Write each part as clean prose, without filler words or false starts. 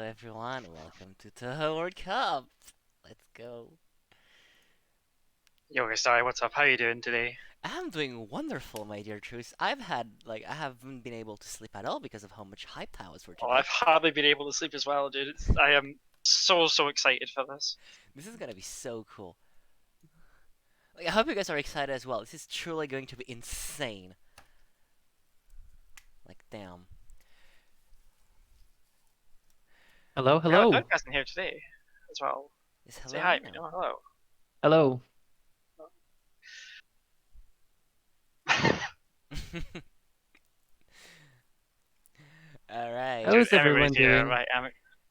everyone, welcome to Touhou World Cup. Let's go. Yo, Gastari, what's up? How you doing today? I'm doing wonderful, my dear Truce. I haven't been able to sleep at all because of how much hype I was for Oh, today. I've hardly been able to sleep as well, dude. I am so excited for this. This is gonna be so cool. I hope you guys are excited as well. This is truly going to be insane. Damn. Hello, We have a hello, podcast in here today as well. Yes, Say hello, hi, Mino. Mino. Hello. hello. Alright. Dude, How's everybody's everyone here, doing? right?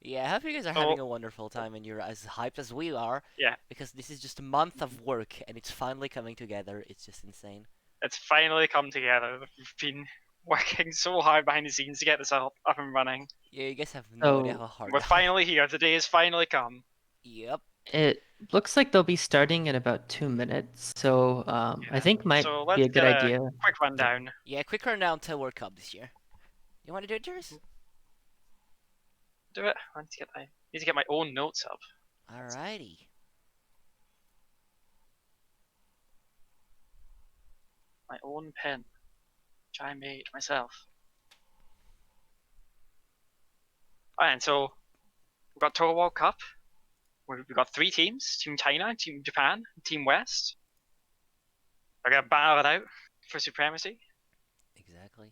Yeah, I hope you guys are So, having a wonderful time and you're as hyped as we are. yeah, Because this is just a month of work and it's finally coming together. It's just insane. it's finally come together. We've been working so hard behind the scenes to get this up and running. Yeah, you guys have no idea So how hard We're that was. finally here. Today has finally come. Yep. it looks like they'll be starting in about 2 minutes. So I Yeah. think might So be let's a good get a idea. quick rundown. Yeah, quick rundown to World Cup this year. You want to do it, Jers? Do it. Need to get my own notes up. Alrighty. My own pen, which I made myself. Alright, and so we've got Touhou World Cup. We've got three teams: Team China, Team Japan, Team West. We're gonna battle it out for supremacy, Exactly.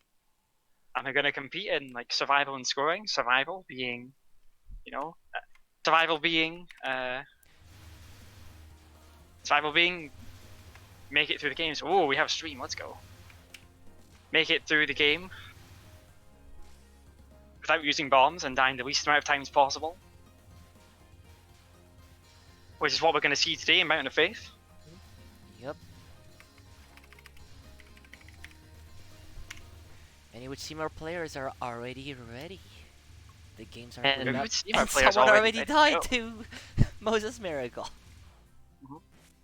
and we're gonna compete in like survival and scoring. Survival being, you know, survival being, survival being, make it through the games. Oh, we have a stream. Let's go. Make it through the game without using bombs and dying the least amount of times possible, which is what we're gonna see today in Mountain of Faith. Yep. And you would see more players are already ready. The games are And booting You up. would see our And players someone already already ready to died go. too. Moses Miracle.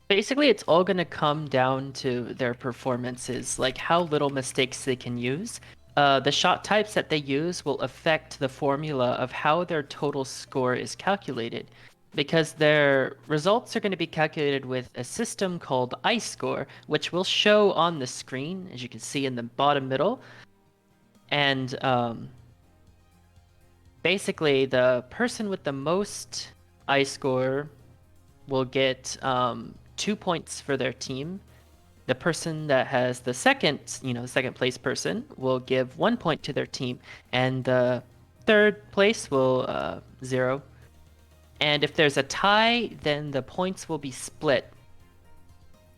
basically, it's all going to come down to their performances, like how little mistakes they can use. The shot types that they use will affect the formula of how their total score is calculated, because their results are going to be calculated with a system called ice score, which will show on the screen, as you can see in the bottom middle. And basically, the person with the most I score will get 2 points for their team. The person that has the second place person will give 1 point to their team, and the third place will 0. And if there's a tie, then the points will be split.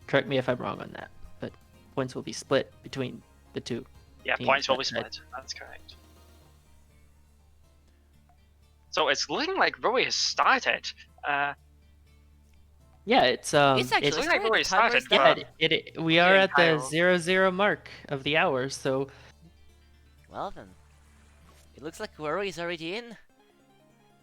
Correct me if I'm wrong on that, but points will be split between the two Yeah, teams. points will be split. That's correct. So it's looking like Rory has started. Yeah, It's actually It's looking like started. The Rory timer started. is yeah, down. we He are and at the Kayo. 0-0 mark of the hour, so Well then. It looks like Rory is already in.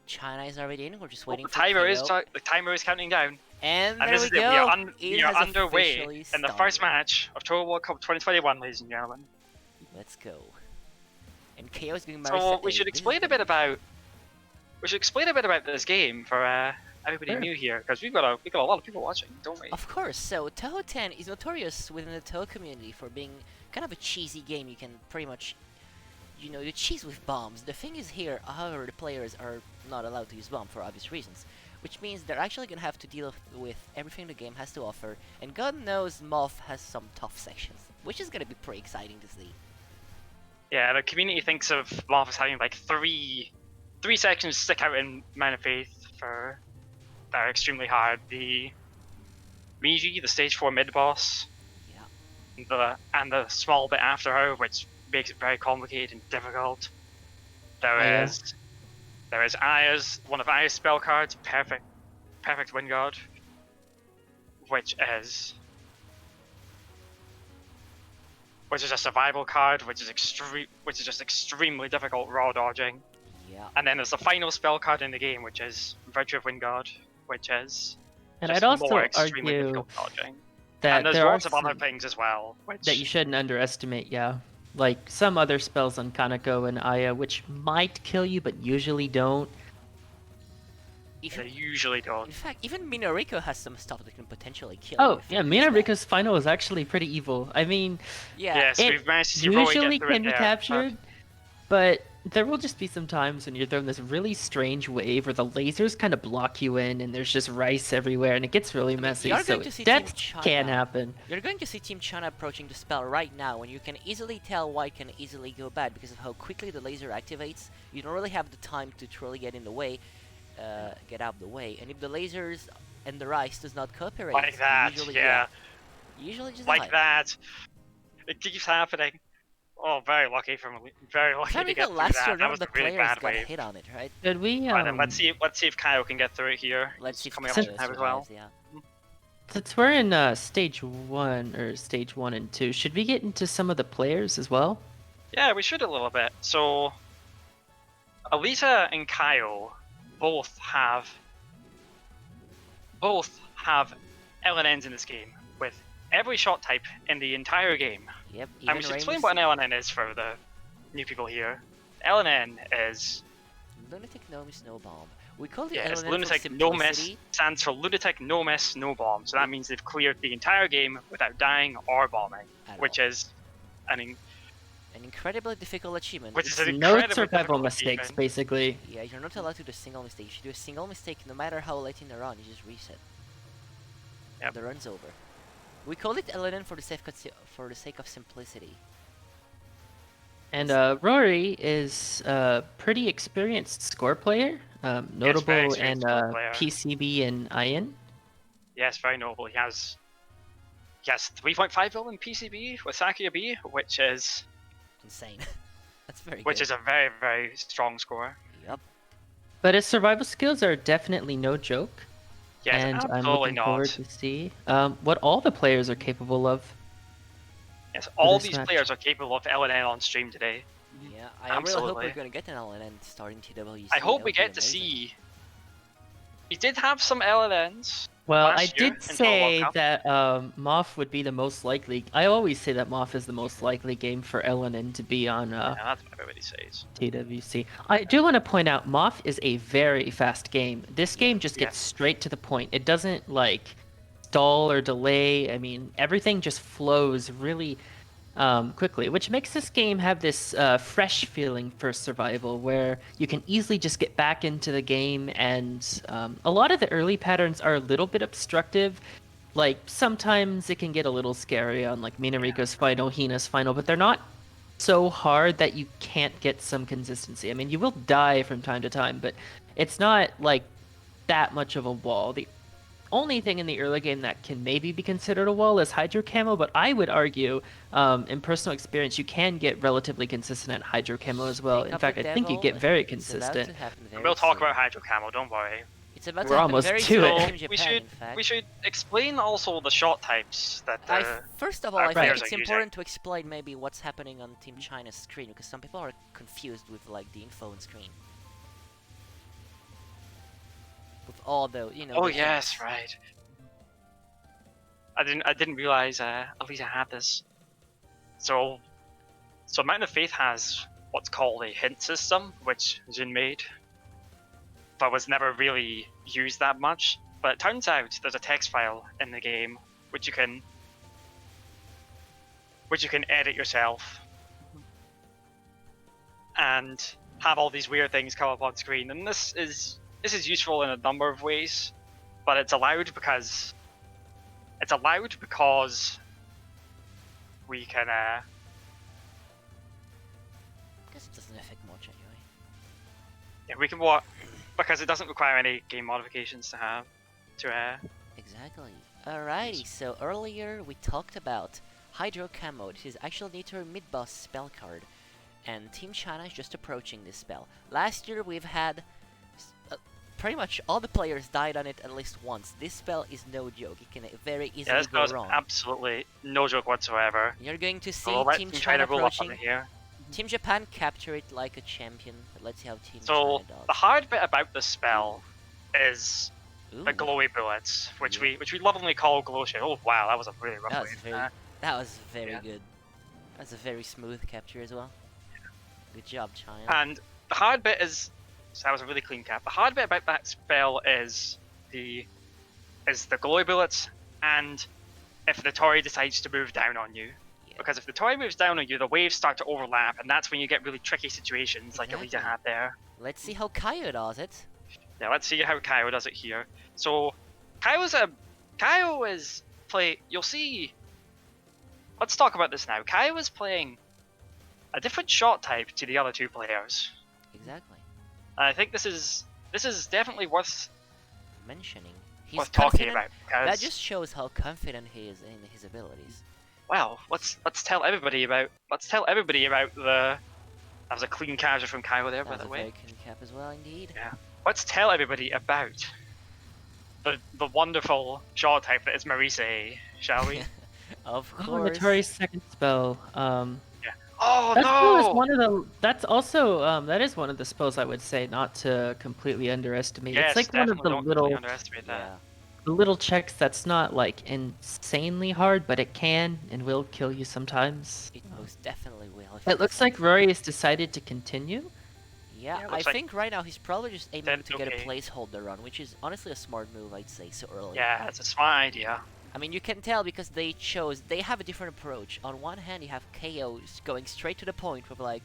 China is already in. We're just waiting for Kayo. The timer is counting down. And And there this we is it. We go. are, It we are has underway officially in the first started. match of Tour World Cup 2021, ladies and gentlemen. Let's go. And Kayo is going So Marissa we A. should This is explain a gonna bit be fun. about this game for everybody Sure. new here, because we've got a lot of people watching, don't we? Of course, so Touhou 10 is notorious within the Touhou community for being kind of a cheesy game. You can pretty much, you cheese with bombs. The thing is here, however, the players are not allowed to use bomb for obvious reasons, which means they're actually gonna have to deal with everything the game has to offer, and God knows MoF has some tough sections, which is gonna be pretty exciting to see. Yeah, the community thinks of MoF as having like three sections stick out in Mountain of Faith that are extremely hard. The Miji, the stage 4 mid boss, Yeah. and the small bit after her, which makes it very complicated and difficult. Aya. There is Aya's, one of Aya's spell cards, perfect wind guard, which is a survival card, which is just extremely difficult raw dodging. Yeah. And then there's the final spell card in the game, which is Virtue of Windguard, which is And just I'd also more extremely argue difficult dodging. that And there's there are lots of other some things as well, which that you shouldn't underestimate, yeah. Like some other spells on Kaneko and Aya, which might kill you but usually don't. They usually don't. In fact, even Minoriko has some stuff that can potentially kill Oh, you. if yeah, it goes bad. Minariko's final is actually pretty evil. I mean, Yeah, Yes, it we've managed to see Rory usually get through it can be there. captured, but there will just be some times when you're throwing this really strange wave where the lasers kind of block you in and there's just rice everywhere and it gets really messy, you're so going to see that Team China. can happen. You're going to see Team China approaching the spell right now, and you can easily tell why it can easily go bad because of how quickly the laser activates. You don't really have the time to truly get in the way, get out of the way, and if the lasers and the rice does not cooperate, Like that, usually, yeah. usually just Like die. that. It keeps happening. Oh, very lucky to get through last year, that. That none of was the a really players bad got wave. hit on it, right? Should we, Right, then let's see if Kayo can get through it here. Let's see if coming up Kayo to have as well. survives, yeah. since we're in stage 1 or stage 1 and 2, should we get into some of the players as well? Yeah, we should a little bit. So, Aelita and Kayo both have LNNs in this game with every shot type in the entire game. Yep. And we should explain what an LNN is for the new people here. LNN is Lunatic No Miss No Bomb. We call it it's LNN for Lunatic No Miss, simplicity. stands for Lunatic No Miss No Bomb. So that means they've cleared the entire game without dying or bombing, At which all. is an incredibly difficult achievement. which is It's- an No incredibly survival difficult mistakes, achievement. basically. Yeah, you're not allowed to do a single mistake. If you do a single mistake, no matter how late in the run, you just reset. Yep. The run's over. We call it LNN for the sake of simplicity. And Rory is a pretty experienced score player, very notable in experienced score player. PCB and Iron. Yes, very noble. He has 3.5 billion PCB with Sakuya B, which is Insane. That's very which good. is a very, very strong score. Yup. But his survival skills are definitely no joke. Yes, and I'm absolutely looking not. forward to see what all the players are capable of. Yes, all this these match. players are capable of LNN on stream today. Yeah, I really hope Absolutely. we're gonna get an LNN starting TWC. I hope That we would be get to amazing. see. He did have some LNNs. Well, last I year did until say World Cup. that MoF would be the most likely. I always say that MoF is the most likely game for LNN to be on Yeah, that's what everybody says. TWC. I do want to point out MoF is a very fast game. This game just gets Yes. straight to the point. It doesn't like stall or delay. I mean, everything just flows really quickly, which makes this game have this fresh feeling for survival where you can easily just get back into the game, and a lot of the early patterns are a little bit obstructive. Like, sometimes it can get a little scary on, like, Minariko's final, Hina's final, but they're not so hard that you can't get some consistency. I mean, you will die from time to time, but it's not, like, that much of a wall. The only thing in the early game that can maybe be considered a wall is Hydro Camo, but I would argue, in personal experience, you can get relatively consistent at Hydro Camo as well. Pick In up fact, the I think you devil. get very It's about consistent. to happen very We'll talk soon. about Hydro Camo, don't worry. It's about We're to happen almost very to soon it. in So Team we Japan, should in fact. we should explain also the shot types that First of all, our I think players it's are important to explain maybe what's happening on Team China's screen, because some people are confused with like the info on screen. With all the, you know. Oh the yes, hints. right. I didn't realize Aelita had this. So Mountain of Faith has what's called a hint system, which Jin made, but was never really used that much. But it turns out there's a text file in the game which you can edit yourself and have all these weird things come up on screen. And this is useful in a number of ways, but it's allowed because we can I guess it doesn't affect much anyway. yeah, we can because it doesn't require any game modifications to have to Exactly. Alrighty, so earlier we talked about Hydro Camo. This is actually Nature mid-boss spell card, and Team China is just approaching this spell. Last year we've had pretty much all the players died on it at least once. This spell is no joke. It can very easily this go goes wrong. absolutely no joke whatsoever. You're going to see So we'll let Team Team China roll up on approaching. it here. Team Japan capture it like a champion, but let's see how Team So China does. the hard bit about this spell is Ooh, the glowy bullets, which we lovingly call glow shit. Oh wow, that was a really rough that was wave. that was very yeah. good. That's a very smooth capture as well. Good job, China. And the hard bit is So that was a really clean cap. The hard bit about that spell is the glowy bullets, and if the Tori decides to move down on you. Yeah. Because if the Tori moves down on you, the waves start to overlap, and that's when you get really tricky situations like Exactly. Aelita had there. Let's see how Kayo does it. Yeah, let's see how Kayo does it here. So, Kayo is you'll see. Let's talk about this now. Kayo is playing a different shot type to the other two players. Exactly. And I think this is definitely worth Mentioning. He's worth talking confident. about. Because, That just shows how confident he is in his abilities. well, let's tell everybody about the. That was a clean character from Kayo there, That by was the a way. very clean cap as well, indeed. Yeah. Let's tell everybody about the wonderful shot type that is Marisa, shall we? Of Oh, course. Tori's second spell. Oh That spell is no! one of the. That's also that is one of the spells I would say not to completely underestimate. Yes, It's like one of definitely the don't completely little underestimate that. Yeah. little checks that's not like insanely hard, but it can and will kill you sometimes. It most definitely will. if It it's- looks like Rory has decided to continue. Yeah, Yeah, it I looks like- think right now he's probably just aiming Then to get a okay. placeholder run, which is honestly a smart move, I'd say, so early. Yeah, it's a smart idea. I mean, you can tell because they have a different approach. On one hand, you have Kayo going straight to the point with like,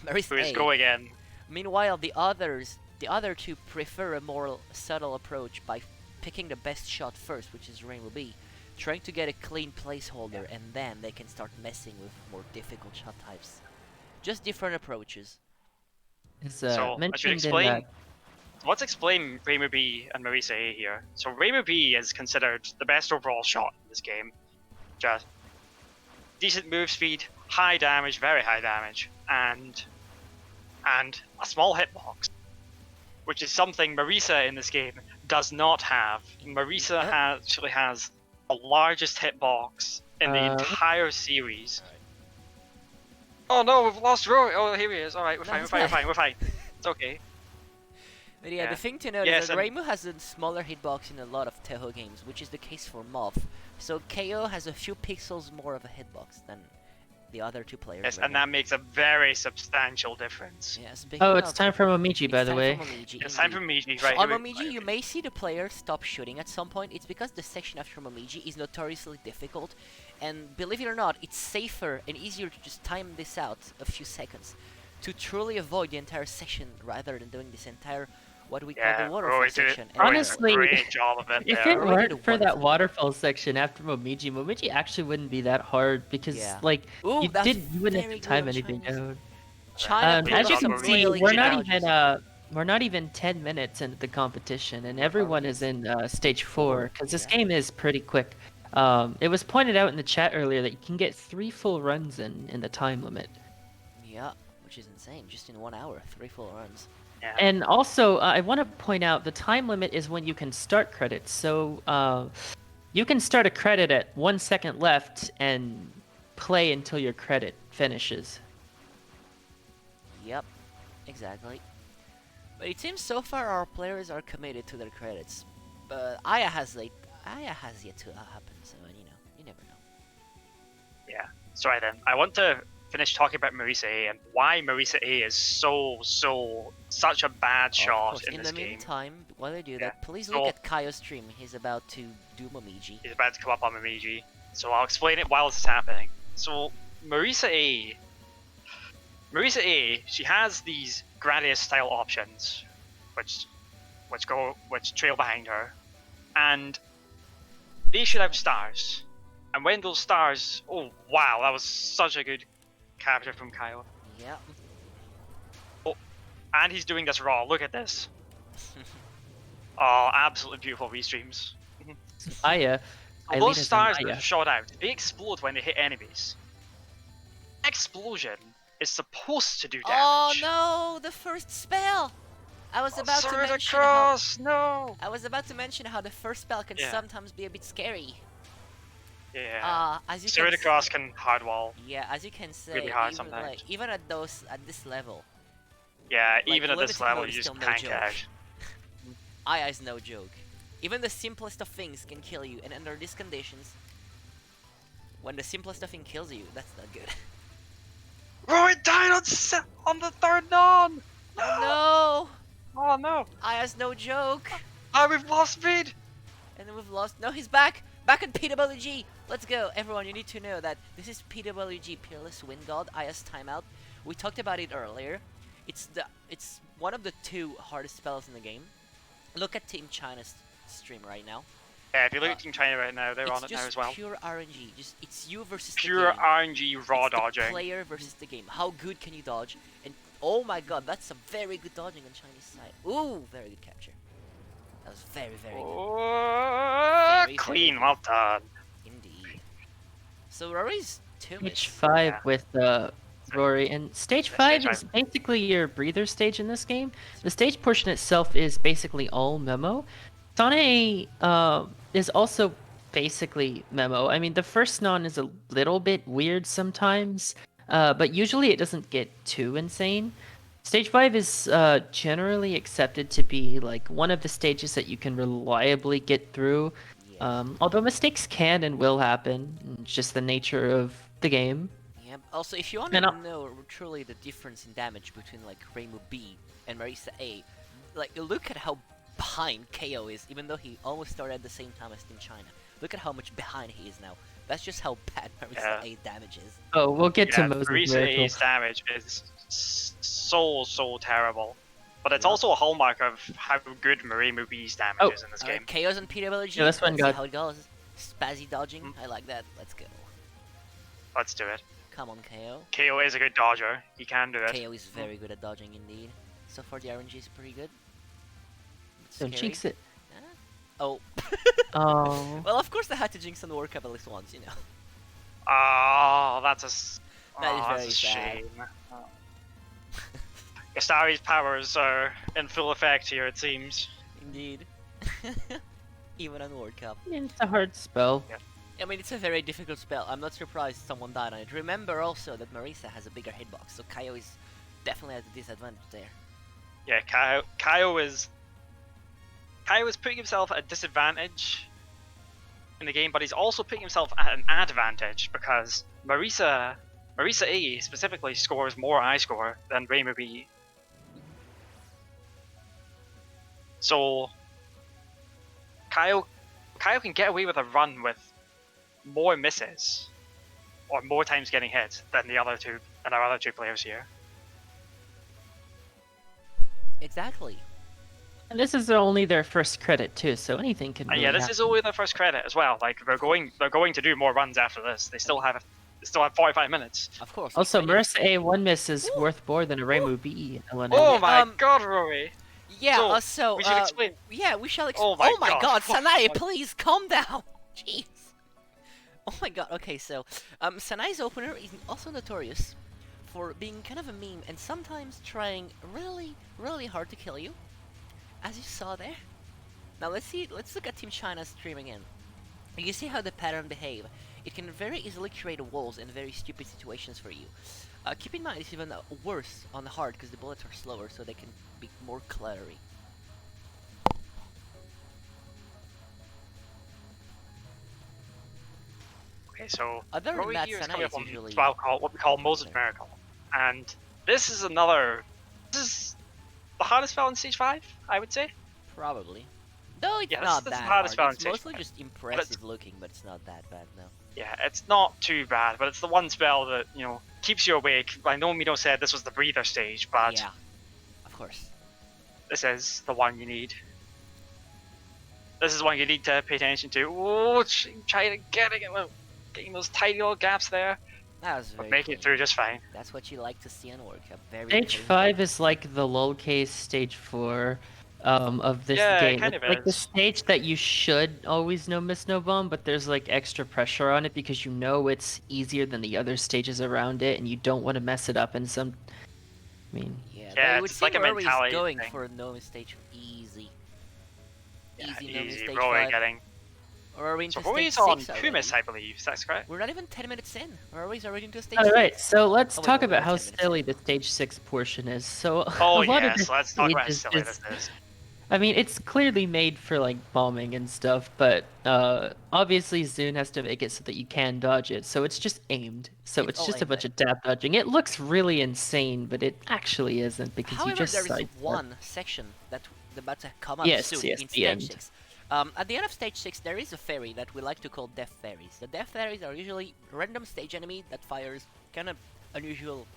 Marisa Who is A. going in? Meanwhile, the other two prefer a more subtle approach by picking the best shot first, which is Rainbow B, trying to get a clean placeholder, and then they can start messing with more difficult shot types. Just different approaches. Is So, I should mentioned in explain. that. Let's explain Rainbow B and Marisa A here. So Rainbow B is considered the best overall shot in this game. Just decent move speed, high damage, very high damage, and a small hitbox, which is something Marisa in this game does not have. Marisa Yep. actually has the largest hitbox in the entire series. Oh no, we've lost Rory. Oh, here he is. All right, we're No, fine. he's We're back. fine. It's okay. But yeah, Yeah. the thing to note Yes, is that and- Reimu has a smaller hitbox in a lot of Touhou games, which is the case for MoF. So Kayo has a few pixels more of a hitbox than the other two players. Yes, right and now. that makes a very substantial difference. Yeah, speaking Oh, it's of, time for Momiji, by it's the time way. for Momiji, It's time for indeed. Momiji, right? On here we- Momiji, you may see the player stop shooting at some point. It's because the section after Momiji is notoriously difficult, and believe it or not, it's safer and easier to just time this out a few seconds to truly avoid the entire section rather than doing this entire what we call Yeah, the waterfall Rory did section. Rory did a Honestly, great job of it If there. it Rory did a weren't for that wonderful job. waterfall section after Momiji actually wouldn't be that hard because Yeah. like Ooh, you that's wouldn't have very to good time on anything China's. down. China Yeah, pulled As you off can some see, really we're good not dodges. even 10 minutes into the competition, and everyone is in stage 4 because this Yeah. game is pretty quick. It was pointed out in the chat earlier that you can get 3 full runs in the time limit. Yeah, which is insane. Just in 1 hour, 3 full runs. Yeah. And also, I want to point out the time limit is when you can start credits. So you can start a credit at 1 second left and play until your credit finishes. Yep, exactly. But it seems so far our players are committed to their credits. But Aya has yet to happen, so you never know. Yeah. Sorry then. I want to finish talking about Marisa A and why Marisa A is such a bad Of shot course, in in this the game. meantime, while I do Yeah, that, please so- look at Kayo's stream. He's about to do Momiji. He's about to come up on Momiji, so I'll explain it while this is happening. So Marisa A, she has these Gradius style options, which trail behind her, and they should have stars. And when those stars, oh wow, that was such a good capture from Kayo. Yeah. And he's doing this raw. Look at this. Oh, absolutely beautiful restreams. Aya, Those Aelita's on stars that Aya. are shot out, they explode when they hit enemies. Explosion is supposed to do damage. Oh no, the first spell! I was about to Sword mention across, no. I was about to mention how the first spell can Yeah. sometimes be a bit scary. Yeah. As you Sword can across see, can hardwall. yeah, as you can say, Really hard even, sometimes. like, even at this level, Yeah, Like, even at this limited level, mode you is just still no tank joke. out. Aya is no joke. Even the simplest of things can kill you, and under these conditions, when the simplest of thing kills you, that's not good. Rory died on the third non! No! Oh no! Aya's no joke. Oh, we've lost speed! And then we've lost. No, he's back. Back in PWG. Let's go, everyone. You need to know that this is PWG Peerless Wind God. Aya's timeout. We talked about it earlier. It's one of the 2 hardest spells in the game. Look at Team China's stream right now. Yeah, if you look at Team China right now, they're on it now as well. It's just pure RNG. Just it's you versus Pure the game. RNG raw It's dodging. the player versus the game. How good can you dodge? And oh my god, that's some very good dodging on Chinese side. Ooh, very good capture. That was very, very good. Oh, Very, clean, very well done. Indeed. So Rory's 2 Stage miss. 5 Yeah. with Rory, and stage Yeah, 5 stage is basically your breather stage in this game. The stage portion itself is basically all memo. Sane is also basically memo. I mean, the first non is a little bit weird sometimes, but usually it doesn't get too insane. Stage 5 is generally accepted to be like one of the stages that you can reliably get through. Yeah. Although mistakes can and will happen, it's just the nature of the game. Yeah. Also, if you want And to I'll- know truly the difference in damage between like Rainbow B and Marisa A, like look at how behind Kayo is, even though he almost started at the same time as Team China. Look at how much behind he is now. That's just how bad Marisa A damage is. Oh, we'll get Yeah, to Moses Marisa Miracle. A's damage is so terrible. But it's also a hallmark of how good Maremu B's damage is in this game. Kayo's on PWG. Yeah, this one Let's got- see how it goes. Spazzy dodging. I like that. Let's go. Let's do it. Come on, Kayo. KO is a good dodger. He can do it. Kayo is very good at dodging indeed. So far the RNG is pretty good. It's Don't scary. jinx it. Oh. Oh. Well, of course I had to jinx on World Cup at least once, you know. Oh, that's That is that's very a sad. shame. Gastari's powers are in full effect here, it seems. Indeed. Even on World Cup. It's a hard spell. I mean, it's a very difficult spell. I'm not surprised someone died on it. Remember also that Marisa has a bigger hitbox, so Kayo is definitely at a disadvantage there. Yeah, Kayo is putting himself at a disadvantage in the game, but he's also putting himself at an advantage because Marisa A specifically scores more I score than Rainbow B. So Kayo can get away with a run with more misses or more times getting hit than our other two players here. Exactly. And this is only their first credit too, so anything can. And Really yeah, this happen. is only their first credit as well. Like they're going to do more runs after this. They still have 45 minutes. Of course. Also, if- Marissa A one miss is Ooh. worth more than a Rainbow B. Oh my Um, god, Rory! Yeah, So, so, we should explain. Yeah, we shall Oh explain. my God. Sanae, Oh my- please calm down. Jeez. Oh my god, okay, so, Sanae's opener is also notorious for being kind of a meme and sometimes trying really, really hard to kill you. As you saw there. Now let's look at Team China's stream again. You see how the pattern behave. It can very easily create walls in very stupid situations for you. Keep in mind it's even worse on the hard because the bullets are slower so they can be more cluttery. Okay, so Other than Rory that, here is Sanae coming is up on usually- what we call Moses Miracle, and this is the hardest spell in stage 5, I would say. Probably. Though it's Yeah, not this is that the hardest hard. spell in It's stage mostly five. just impressive looking, but it's not that bad, no. Yeah, it's not too bad, but it's the one spell that, keeps you awake. I know Mino said this was the breather stage, but Yeah, of course. this is the one you need. This is one you need to pay attention to. Oh, try to getting those tiny little gaps there, That was very but make it clean. through just fine. That's what you like to see on World Cup. Very Stage clean. 5 is like the lull case stage 4 of this Yeah, it game. kind It's of like the is. stage that you should always know miss no bomb, but there's like extra pressure on it because you know it's easier than the other stages around it, and you don't want to mess it up in some. I mean, Yeah, Yeah, but I would it's say like a Rory is mentality going thing. for a no mistake easy. Yeah, Easy no easy. mistake Rory 5. getting. Or are we into So Rory's stage on 6 2 miss, already? I believe. That's correct. We're not even 10 minutes in. Rory's already into stage all right. 6. So let's Oh, wait, talk no, about we're how 10 minutes silly the stage 6 portion is. So Oh a lot of yes, this let's talk about how stage is silly just- this is. I mean, it's clearly made for like bombing and stuff, but obviously Zune has to make it so that you can dodge it. So it's just aimed. So It's it's all just a aimed bunch at. of dab dodging. It looks really insane, but it actually isn't because you However, just there is sidestep. one section that's about to come up Yes, soon yes, in the stage end. 6. At the end of stage 6, there is a fairy that we like to call Death Fairies. The Death Fairies are usually random stage enemy that fires kind of unusual,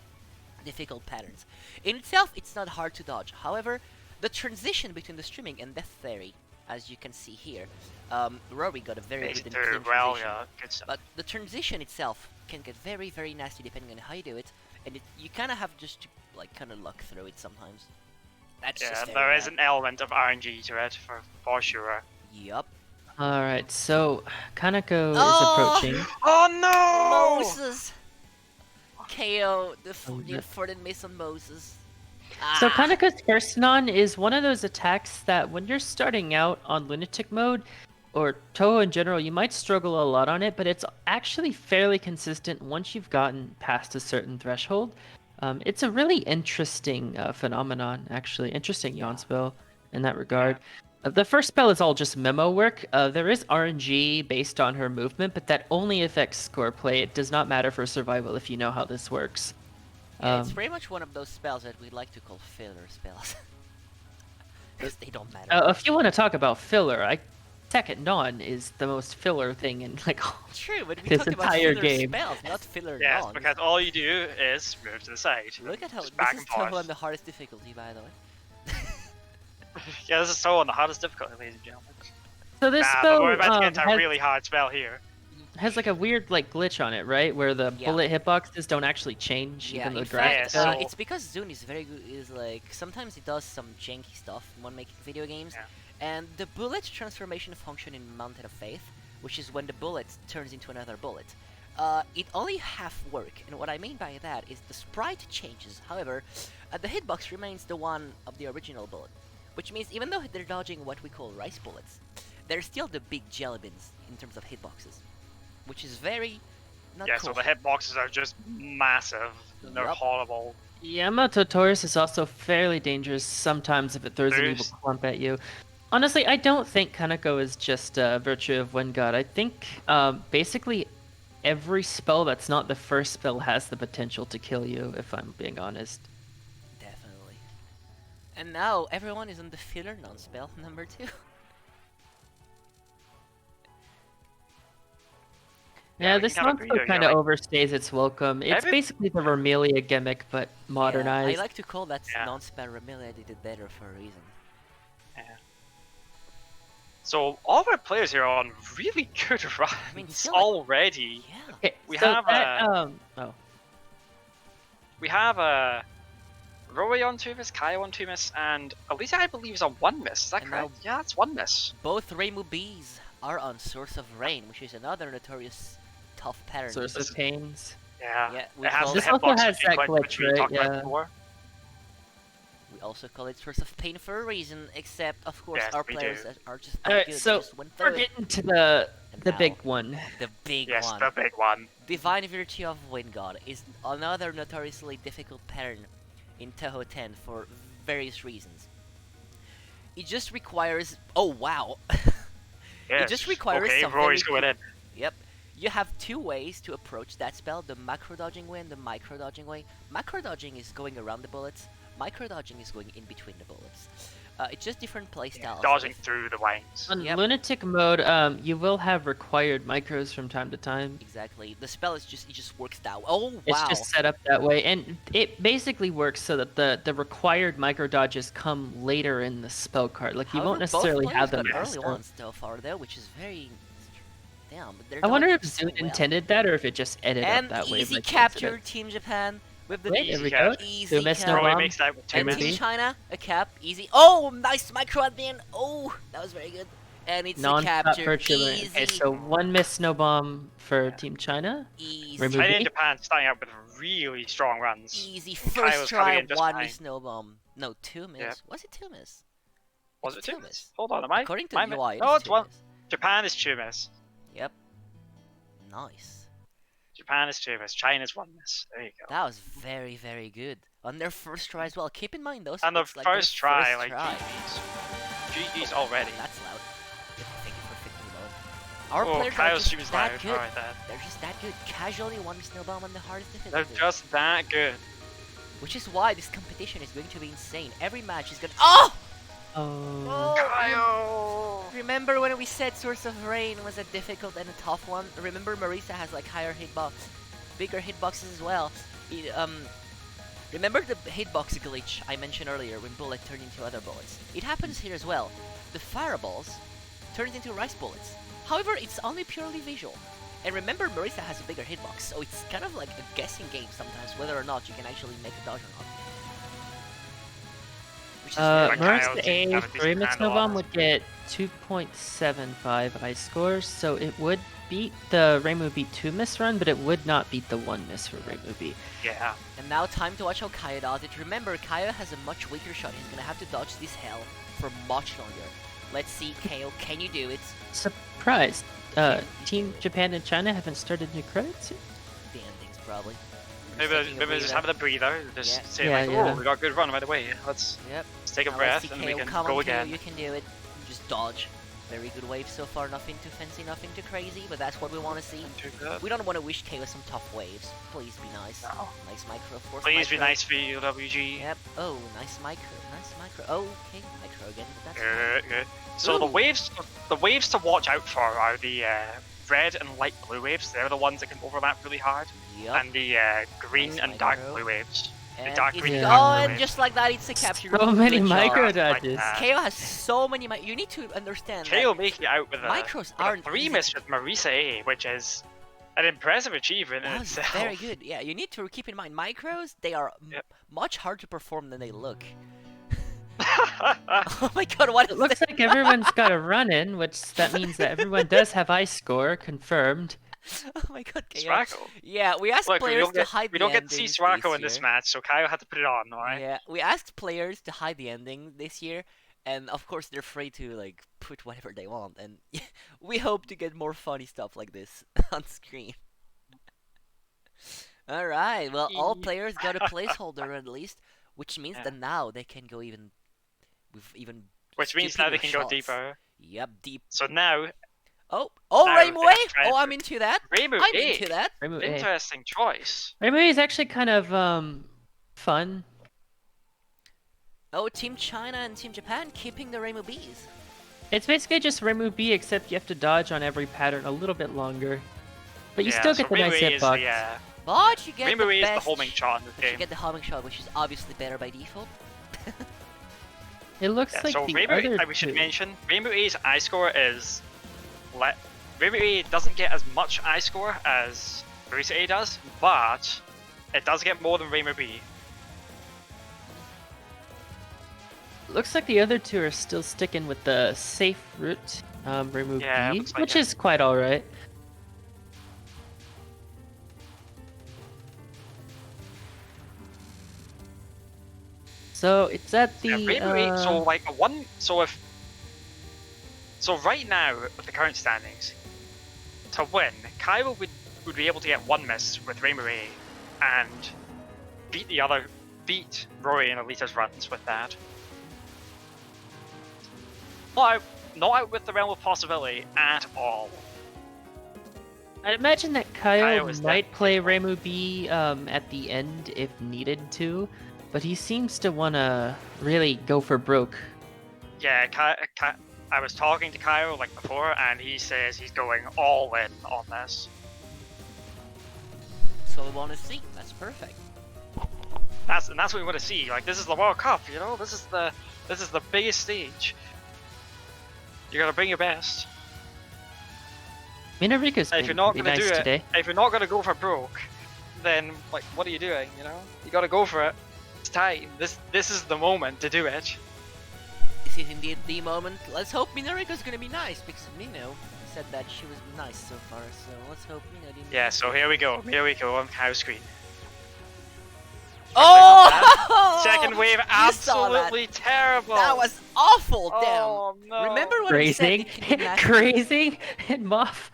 difficult patterns. In itself, it's not hard to dodge. However, the transition between the streaming and Death Fairy, as you can see here, Rory got a very Makes good it and through clean well, transition. yeah, good stuff. But the transition itself can get very, very nasty depending on how you do it, and you kind of have just to like kind of luck through it sometimes. That's Yeah, just very there is bad. an element of RNG to it for sure. Yup. All right, so Kaneko is Oh! approaching. Oh no! Moses! KO, the yeah. forward miss on Moses. So Ah! Kaneko's first non is one of those attacks that when you're starting out on Lunatic mode, or Touhou in general, you might struggle a lot on it, but it's actually fairly consistent once you've gotten past a certain threshold. It's a really interesting phenomenon, actually. Interesting yawn spell in that regard. The first spell is all just memo work. There is RNG based on her movement, but that only affects score play. It does not matter for survival if you know how this works. Yeah, it's pretty much one of those spells that we like to call filler spells. Because they don't matter. If you want to talk about filler, second non is the most filler thing in like True, but we this talk about entire filler game. spells, not filler Yes, nons. because all you do is move to the side. Look at how Just back this is and forth. Touhou on the hardest difficulty, by the way. Yeah, this is so on the hardest difficulty, ladies and gentlemen. So this But spell we're about to get to a has, really hard spell here. has like a weird like glitch on it, right? Where the Yeah. bullet hitboxes don't actually change, Yeah, even though in the fact, graphics do. it's because Zune is very good. Is like sometimes he does some janky stuff when making video games, and the bullet transformation function in Mountain of Faith, which is when the bullet turns into another bullet, it only half work. And what I mean by that is the sprite changes. However, the hitbox remains the one of the original bullet, which means even though they're dodging what we call rice bullets, they're still the big jelly beans in terms of hitboxes, which is very not Yeah, cool. so the hitboxes are just massive. They're Yup. horrible. Yamato Taurus is also fairly dangerous sometimes if it throws an evil There's- clump at you. Honestly, I don't think Kaneko is just a virtue of Wind God. I think basically every spell that's not the first spell has the potential to kill you, if I'm being honest. Definitely. And now everyone is on the filler non-spell number 2. Yeah, we this can have a non-spell breather here, kind of like- overstays its welcome. It's Every- basically the Vermelia gimmick, but modernized. Yeah, I like to call that Yeah. non-spell Remelia did it better for a reason. So all of our players here are on really good runs still, like- already. Yeah. Okay, We so have that, We have Rory on 2 miss, Kayo on 2 miss, and Aelita I believe is on 1 miss. Is that And correct? now- Yeah, it's 1 miss. Both Reimu Bees are on Source of Rain, which is another notorious tough pattern. Source of Pains. Yeah. Yeah, we it has call- the This also hitbox has that glitch, glitch, which we right? talked about Yeah. before. We also call it Source of Pain for a reason, except of course Yes, our we players do. are just that Alright, good. so they just went through we're it. getting to the And now, big one. the big Yes, one. the big one. Divine Virtue of Wind God is another notoriously difficult pattern in Touhou 10 for various reasons. It just requires... Oh, wow! Yes. just requires okay, some Rory's very going in. Yep. You have two ways to approach that spell, the macro dodging way and the micro dodging way. Macro dodging is going around the bullets, micro dodging is going in between the bullets. It's just different playstyles. Dodging with- through the wings. On Yep. Lunatic mode, you will have required micros from time to time. Exactly. The spell is just, it just works that way. Oh, wow! It's just set up that way, and it basically works so that the required micro dodges come later in the spell card. Like you However, won't necessarily both have players them got fast early up. ones so far, though, which is very... Damn, but they're I wonder doing if so Zune well. intended that, or if it just ended And up that way. easy by capture, coincidence. Team Japan, with the Wait, there we Easy go. catch. easy miss cap. no Rory bomb. makes that with 2 And miss. Team Maybe. China, a cap, easy. Oh, nice micro at the end. Oh, that was very good. And it's a Non-stop capture, virtual. easy, Okay, so one miss, no bomb for Team China. easy, Remove- China and Movie? Japan starting out with really strong runs. easy. Kayo's First coming try, in just one fine. miss, no bomb. No, 2 miss. Yep. Was it 2 miss? Was It's it 2 two miss? miss. Hold on, am I? According to am the I- UI, No, it's it's 2 one. miss. Japan is 2 miss. Yep. Nice. Japan is 2 miss. China's 1 miss. There you go. That was very, very good. On their first try as well. Keep in mind those. And the it's like their first try, first like, try. jeez. GG's already. That's loud. Thank you for fixing the load. Our Oh, players are Kayo's just stream is that loud. good. Alright, then. They're just that good. Casually one snow bomb on the hardest They're difficulty. just that good. Which is why this competition is going to be insane. Every match is gonna. Oh! Oh. Kayo! Remember when we said Source of Rain was a difficult and a tough one? Remember Marisa has like higher hitbox, bigger hitboxes as well. Remember the hitbox glitch I mentioned earlier when bullet turned into other bullets? It happens here as well. The fireballs turns into rice bullets. However, it's only purely visual. And remember Marisa has a bigger hitbox, so it's kind of like a guessing game sometimes whether or not you can actually make a dodge or not. Which is very Marisa Kayo A have a decent Raymond handle Snowbomb on would get 2.75 ice score, so it would beat the Reimu B 2 miss run, but it would not beat the 1 miss for Reimu B. Yeah. And now time to watch how Kayo does it. Remember, Kayo has a much weaker shot. He's gonna have to dodge this hell for much longer. Let's see, Kayo, can you do it? Surprised. Team Japan and China haven't started new credits yet? The endings, probably. Maybe they're just having a breather. Just Yeah. say Yeah, like, yeah. oh, we got a good run right away. Let's Yep. take a Now breath let's see, and we Kayo, can come go on, again. Kayo, you can do it. Just dodge. Very good wave so far. Nothing too fancy, nothing too crazy, but that's what we want to see. Too good. We don't want to wish Kayo some tough waves. Please be nice. No. Nice micro, of course. Please be micro. nice for you, WG. Yep. Oh, nice micro. Nice micro. Oh, okay, micro again. But that's fine. Good. So Ooh. the waves to watch out for are the red and light blue waves. They're the ones that can overlap really hard, Yup. and the green Nice and dark micro. blue waves. And dark it's green and oh, dark blue and waves. just like that, it's a capture. So many Good job. micro Like dodges. that. Kayo has so many. You need to understand that Kayo making it out with a, micros with aren't a 3 easy miss to- with Marisa A, which is an impressive achievement in That was itself. very good. Yeah, you need to keep in mind micros. They are Yep. much harder to perform than they look. Oh my god, what It is looks this? like everyone's got a run in, which that means that everyone does have ice score confirmed. Oh my god, Kayo. Sparkle. Yeah, we asked Look, we players don't to get, hide we the don't get to see endings Swarako in this year. match, so Kayo had to put it on, alright? Yeah, we asked players to hide the ending this year, and of course they're free to like put whatever they want, and we hope to get more funny stuff like this on screen. All right, well, all players got a placeholder at least, which means Yeah. that now they can go even with even. Which means now they stupider can go shots. deeper. Yep, deep. So now, Oh, Now Rainbow they A! have tried Oh, to- I'm into that. Reimu I'm A. into that. Reimu A. Interesting choice. Reimu A is actually kind of fun. Oh, Team China and Team Japan keeping the Rainbow Bs. It's basically just Reimu B, except you have to dodge on every pattern a little bit longer. But you Yeah, still so get the nice Reimu A is hitbox. the, But you get Reimu the A is the best. homing shot in this But you game. get the homing shot, which is obviously better by default. It looks Yeah, like so the Reimu, other we should two. mention, Reimu A's eye score is... Reimu A doesn't get as much eye score as Marisa A does, but it does get more than Reimu B. Looks like the other two are still sticking with the safe route, Reimu Yeah, B, looks like which it. is quite alright. So it's at the Yeah, Reimu A, so like so right now with the current standings, to win, Kayo would be able to get 1 miss with Reimu A and beat Rory and Aelita's runs with that. Not out with the realm of possibility at all. I'd imagine that Kayo Kayo is might play definitely Reimu B at the end if needed to, but he seems to want to really go for broke. Yeah, I was talking to Kayo like before, and he says he's going all in on this. So we want to see. That's perfect. That's what we want to see. Like, this is the World Cup, you know. This is the biggest stage. You gotta bring your best. Minariku's And been if you're not pretty gonna nice do it, today. if you're not gonna go for broke, then like, what are you doing? You know, you gotta go for it. It's time. This is the moment to do it. This is indeed the moment. Let's hope Minariko's gonna be nice, because Mino said that she was nice so far, so let's hope Mino didn't. Yeah. So here we go. Here we go on Kayo's screen. Oh! Second wave, You saw that. absolutely terrible. That was awful, Oh no. damn. Remember when we said Grazing, it can be massive? grazing, and MoF.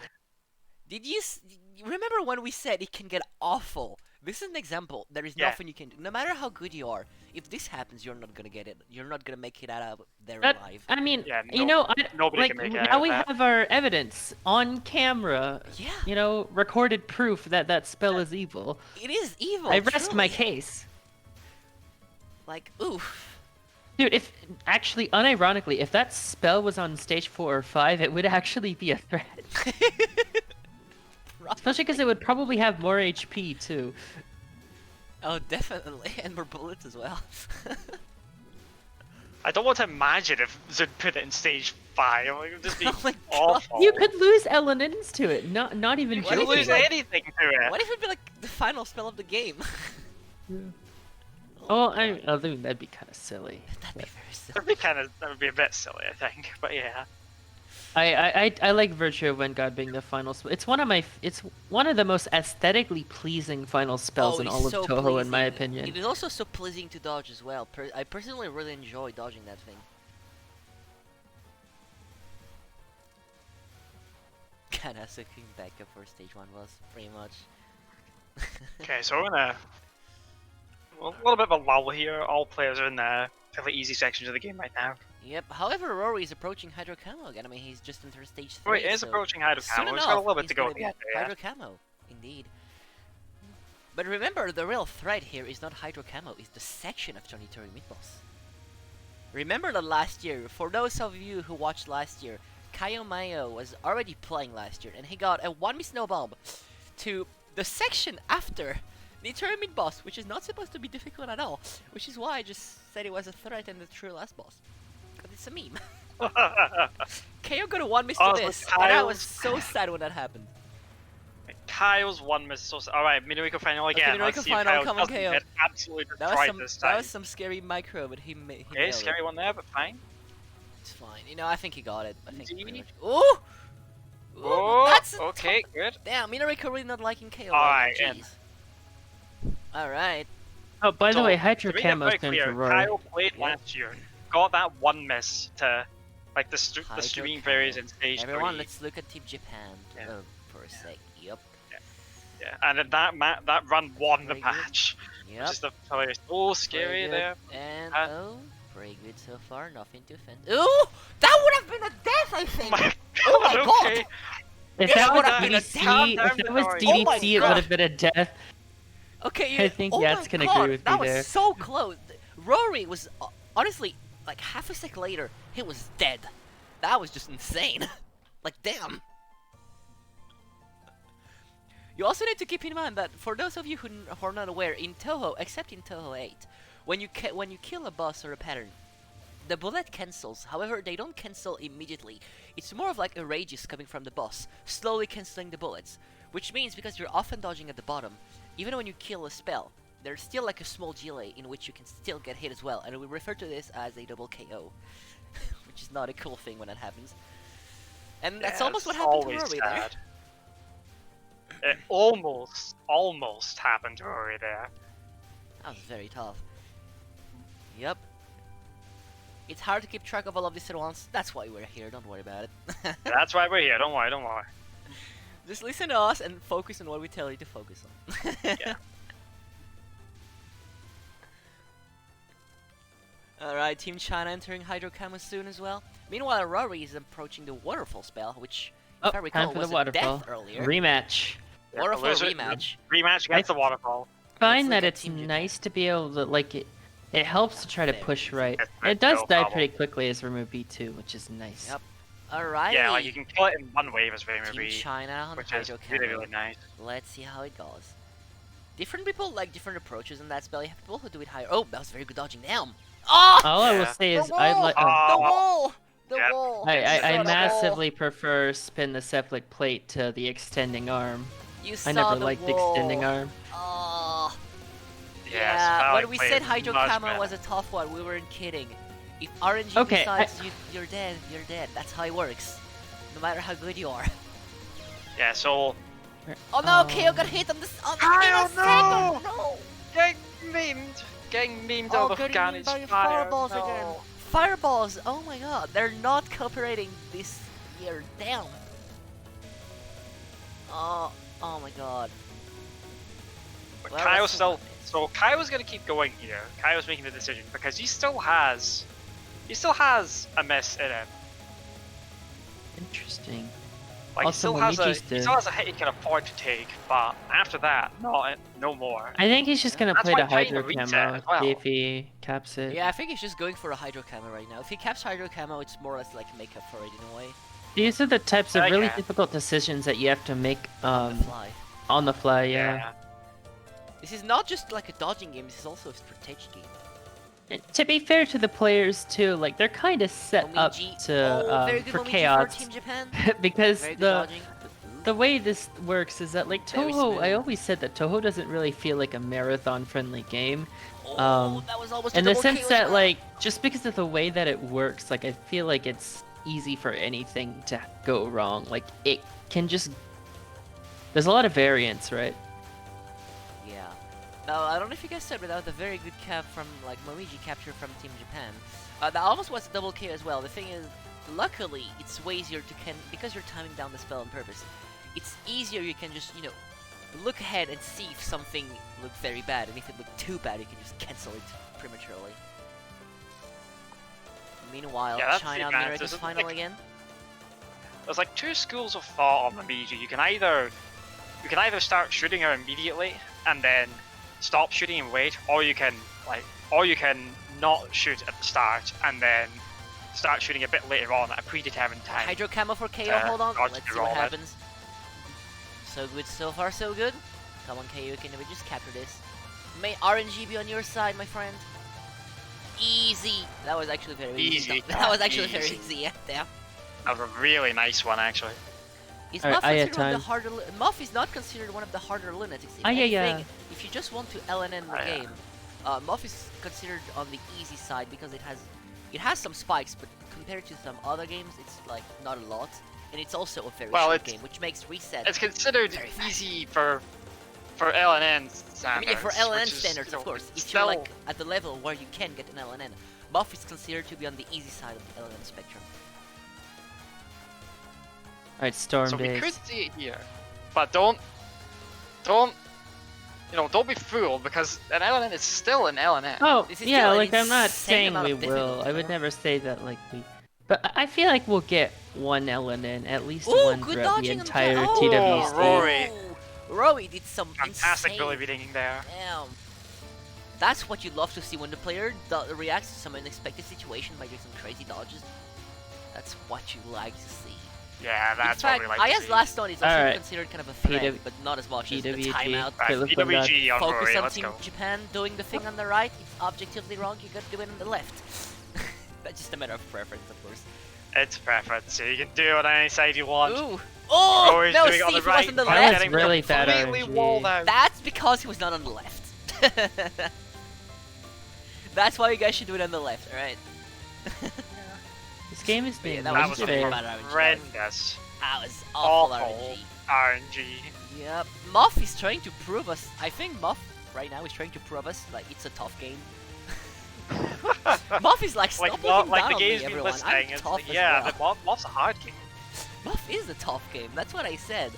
Remember when we said it can get awful? This is an example. There is Yeah. nothing you can do. No matter how good you are, if this happens, you're not gonna get it. You're not gonna make it out of there That, alive. I mean, Yeah, you know, nobody like can make it out now of we that. have our evidence on camera. Yeah. You know, recorded proof that that spell is evil. It is evil. I rest my truly. case. Like, oof. Dude, if actually, unironically, if that spell was on stage 4 or 5, it would actually be a threat. Especially because it would probably have more HP too. Oh, definitely, and more bullets as well. I don't want to imagine if Zud put it in stage 5. It would just be Oh my God. awful. You could lose Elenins to it. Not even You What could if joking. lose like- anything to it. What if it'd be like the final spell of the game? Oh, I mean, that'd be kind of silly. That'd be very silly. That would be a bit silly, I think. But yeah. I like Virtue of When God being the final spell. It's one of the most aesthetically pleasing final spells in it's all of so Touhou, in my pleasing. opinion. It is also so pleasing to dodge as well. I personally really enjoy dodging that thing. Kinda sucking back up for stage 1 was, pretty much. Okay, so we're gonna a little bit of a lull here. All players are in the fairly easy sections of the game right now. Yep, however, Rory is approaching Hydro Camo again. I mean, he's just entered stage 3. Rory is so approaching Hydro soon Camo. He's got a little bit he's to go gonna at be the end there, yeah. Hydro Camo, indeed. But remember, the real threat here is not Hydro Camo, it's the section of Johnny Turing Mid-Boss. Remember that last year, for those of you who watched last year, Kayo was already playing last year, and he got a 1-miss snow bomb to the section after the Turing Mid-Boss, which is not supposed to be difficult at all, which is why I just said it was a threat in the true last boss. Because it's a meme. Kayo got a 1-miss to Oh, this, so and I Kyle's- was so sad when that happened. Kyle's 1 miss. Alright, Mino final again. Mino-Eco Let's see if final, Kyle come on, doesn't Kayo. get absolutely That destroyed this time. was some scary micro, but he Okay, nailed it. scary one there, but fine. It's fine. You know, I think he got it. I think. Easy. Pretty much. Ooh! Ooh, Oh, that's a okay, good. Damn, Mino-Eco really not liking KO. Alright, Jeez. Alright. Oh, by the So, way, Hydro to make it Camo's very turn clear, for Rory. Kyle played Yeah. last year, got that 1 miss to like the Hydro streaming Camo. varies in stage Everyone, 3. let's look at Team Japan Yeah. for a sec. Yep. Yeah, and then that run won the Very good. match, Yep. which is the hilarious. Oh, Very scary good. there. And Uh, oh, very good so far. Nothing to offend. Ooh! That would have been a death, I think. My Oh my God, God. okay. If This that was would have been a DDC, calm if down, that was Rory. Oh my DDC, it God. would have been a death. Okay, I think oh Yats my can agree God, with that me there. was so close. Rory was honestly like half a sec later, he was dead. That was just insane. Like damn. You also need to keep in mind that for those of you who are not aware, in Touhou, except in Touhou 8, when you kill a boss or a pattern, the bullet cancels. However, they don't cancel immediately. It's more of like a radius coming from the boss, slowly cancelling the bullets. Which means because you're often dodging at the bottom, even when you kill a spell, there's still like a small delay in which you can still get hit as well, and we refer to this as a double KO, which is not a cool thing when that happens. And that's Yeah, almost what it's happened to always Rory there. sad. It almost happened to Rory there. That was very tough. Yep. It's hard to keep track of all of this at once. That's why we're here. Don't worry about it. That's why we're here. Don't worry, don't worry. Just listen to us and focus on what we tell you to focus on. Yeah. Alright, Team China entering Hydro Camo soon as well. Meanwhile, Rory is approaching the Waterfall spell, which, Oh, if I recall, time for was the a waterfall. death earlier. Rematch. Waterfall there's a rematch. Rematch against the waterfall. Find look that at it's Team Japan. nice to be able to, like, it helps to try to Very push easy. right. That's It does no die problem. pretty quickly as remove B2, which is nice. Yep. Alright. Yeah, like you can kill it in one wave as Team Rainbow China on which is Hydro Camo. really, really nice. Let's see how it goes. Different people like different approaches in that spell. You have people who do it higher. Oh, that was very good dodging. Damn. Oh! All I will Yeah. say The is I wall! like. The Oh. wall! The Yep. wall! I You saw the wall. massively prefer spin the cephalic plate to the extending arm. You saw I never the liked wall. extending arm. Oh. Yes, Yeah, Phallic when we plate said is Hydro much Camo better. was a tough one, we weren't kidding. If RNG Okay, decides you're dead, you're dead. That's how it works. No matter how good you are. Yeah, so Oh no, KO got hit on the on the Kyle, second. No. getting memed Oh, out of getting Ghani's by fire. fireballs no. again. Fireballs! Oh my god, they're not cooperating this year. Damn. Oh my god. But Well, Kayo's that's still. So Kayo's gonna keep going here. Kayo's making the decision because he still has a miss in him. Interesting. Like Also, he still Momiji's has a hit he can afford to take, but after that, no more. I think he's just gonna That's play why the trying to Hydro reset Camo, as well. see if he caps it. Yeah, I think he's just going for a Hydro Camo right now. If he caps Hydro Camo, it's more or less like make up for it in a way. These are the types of really Okay. difficult decisions that you have to make On the fly. on the fly, yeah. This is not just like a dodging game, this is also a strategy game. And to be fair to the players too, like they're kind of set up Momiji. to very good for Momiji chaos for Team Japan. because Very good the dodging. the way this works is that like Very Touhou, I smooth. always said that Touhou doesn't really feel like a marathon friendly game. Oh, that was almost In a the double sense KO as that well. like just because of the way that it works, like I feel like it's easy for anything to go wrong. Like it can just there's a lot of variance, right? Yeah. Now, I don't know if you guys said, but that was a very good cap from, like, Momiji capture from Team Japan. That almost was a double KO as well. The thing is, luckily, it's way easier to because you're timing down the spell on purpose. It's easier, you can just, you know, look ahead and see if something looked very bad, and if it looked too bad, you can just cancel it prematurely. Meanwhile, Yeah, that's China the on advantage, Miraculous isn't it? final Like- again. There's like two schools of thought on Momiji. You can either start shooting her immediately and then stop shooting and wait, or you can not shoot at the start and then start shooting a bit later on at a predetermined time. Hydro Camo for KO, hold on, dodge let's the see what roll it. happens. So good so far, so good. Come on, KO, can we just capture this? May RNG be on your side, my friend. Easy. That was actually very easy. Easy. That was actually very Easy. easy, yeah, damn. That was a really nice one, actually. Is Alright, MoF considered one of time. the harder... MoF is not considered one of the harder Lunatics. If Yeah. anything, if you just want to LNN the game, MoF is considered on the easy side because it has some spikes, but compared to some other games, it's like not a lot. And it's also a very short game, which makes reset. It's considered very fast. easy for LNN standards. I mean, yeah, for LNN which is, standards, you know, of course. If still- you're like at the level where you can get an LNN, MoF is considered to be on the easy side of the LNN spectrum. Alright, Storm So we base. could see it here, but don't be fooled because an LNN is still an LNN. Oh, This is yeah, still an like I'm not insane saying amount we of will. difficulty, I would though. never say that like we. But I feel like we'll get one LNN, at least Ooh, one good throughout the dodging on entire the- TWC. Rory. Rory did some Fantastic insane... Billy beating there. Damn. That's what you love to see when the player reacts to some unexpected situation by doing some crazy dodges. That's what you like to see. Yeah, that's In fact, what we like to Aya's see. last on is also Alright. considered kind of a threat, PW but not as much as the PWG. timeout. Right, Look at that. PWG on Focus Rory, on let's Team go. Japan doing the thing on the right. It's objectively wrong. You got to do it on the left. That's just a matter of preference, of course. It's preference, so you can do it on any side you want. Ooh. Oh! Rory's No, doing it on see, the if he was right, on the but left. getting That's really bad completely RNG. walled out. That's because he was not on the left. That's why you guys should do it on the left, alright? This game is But yeah, being that That was was really unfair. bad RNG. horrendous. That was awful Awful RNG. RNG. Yep. MoF is trying to prove us. I think MoF right now is trying to prove us like it's a tough game. MoF is like stop looking Like down the on game's me, been everyone. listening. I'm It's tough like, as yeah, well. MoF's a hard game. MoF is a tough game. That's what I said.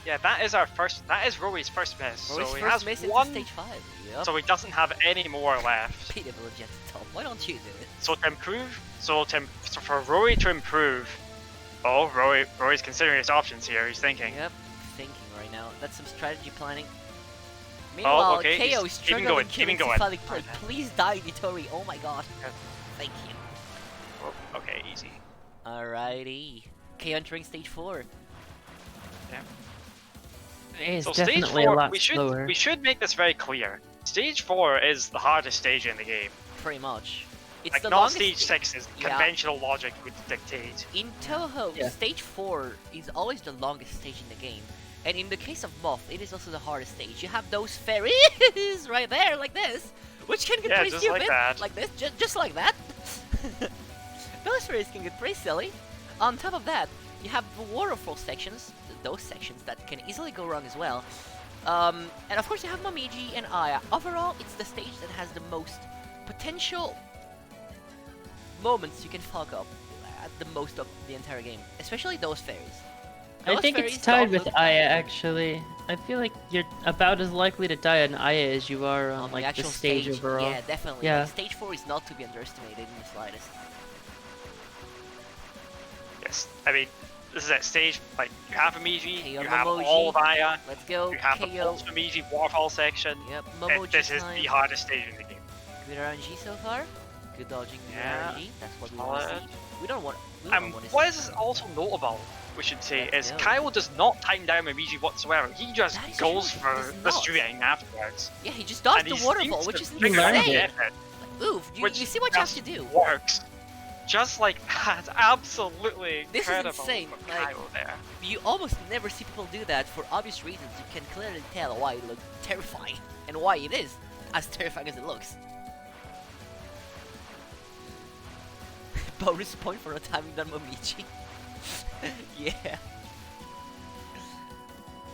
Yeah, that is Rory's first miss. Rory's So he first has miss into one, stage 5. Yep. so he doesn't have any more left. Peter Jet top. Why don't you do it? So to improve, so for Rory to improve, oh, Rory's considering his options here. He's thinking. Yep. Thinking right now. That's some strategy planning. Meanwhile, okay, Kayo he's is keeping struggling going, killing keeping going. cephalic plague. Please die, Nitori. Oh my god. Yep. Thank you. Oh, okay, easy. Alrighty. Kayo entering stage 4. It's So stage definitely 4, a lot we slower. should make this very clear. Stage 4 is the hardest stage in the game. Pretty much. It's Like the not longest stage 6 is Yeah. conventional logic would dictate. In Touhou, Yeah. stage 4 is always the longest stage in the game. And in the case of MoF, it is also the hardest stage. You have those fairies right there, like this, which can get Yeah, pretty just stupid. like that. Like this, just like that. Those fairies can get pretty silly. On top of that, you have the waterfall sections, those sections that can easily go wrong as well. And of course you have Momiji and Aya. Overall, it's the stage that has the most potential moments you can fuck up at the most of the entire game. Especially those fairies. I Those think fairies it's tied don't with look Aya bad. actually. I feel like you're about as likely to die on Aya as you are on On like the actual stage overall. Yeah, definitely. Yeah. Like, stage 4 is not to be underestimated in the slightest. Yes, I mean, this is at stage, like, you have Amiji, Kayo, you have Momoji. all of Aya, Let's go, you have the Kayo. pulse Amiji waterfall section. Yep, and Momoji this is time. the hardest stage in the game. Good RNG so far. Good dodging with Yeah. RNG. That's what we want to Solid. see. We don't want to What see. is also notable, we should say, Let's is go. Kayo does not time down Amiji whatsoever. He just That is goes true, he for does the not. string afterwards. Yeah, he just dodged And the he waterfall, seems which to is figure out learned the it. insane. effort, Oof, which you see what you have just to do. works. Just like that, absolutely This is incredible insane, from like- Kayo there. You almost never see people do that for obvious reasons. You can clearly tell why it looks terrifying and why it is as terrifying as it looks. Bonus point for a timing done Momiji. Yeah.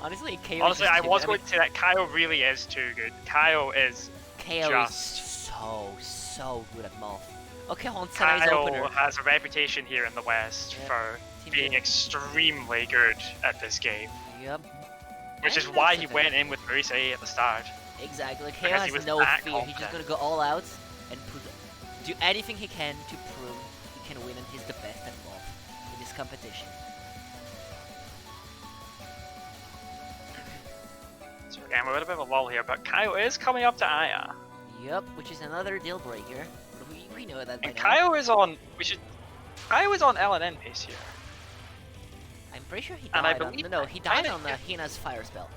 Honestly, Kayo Honestly, is I just was too, going to say that Kayo really is too good. Kayo is Kayo just- is so good at MoF. Okay, hold on, Senai's opener. Kayo has a reputation here in the West Yep. for Team being Jin. extremely good at this game, Yep. which is And why that's he the went thing. in with Marisa A at the there. Exactly. Kayo Because he has was no that fear. He's just confident. gonna go all out and do anything he can to prove he can win, and he's the best at MoF in this competition. So again, we're a bit of a lull here, but Kayo is coming up to Aya. Yep, which is another deal breaker. We know that by And now. Kayo is on Kayo is on LNN pace here. I'm pretty sure he and I died on. believe No, that he died kinda- on Hina's fire spell.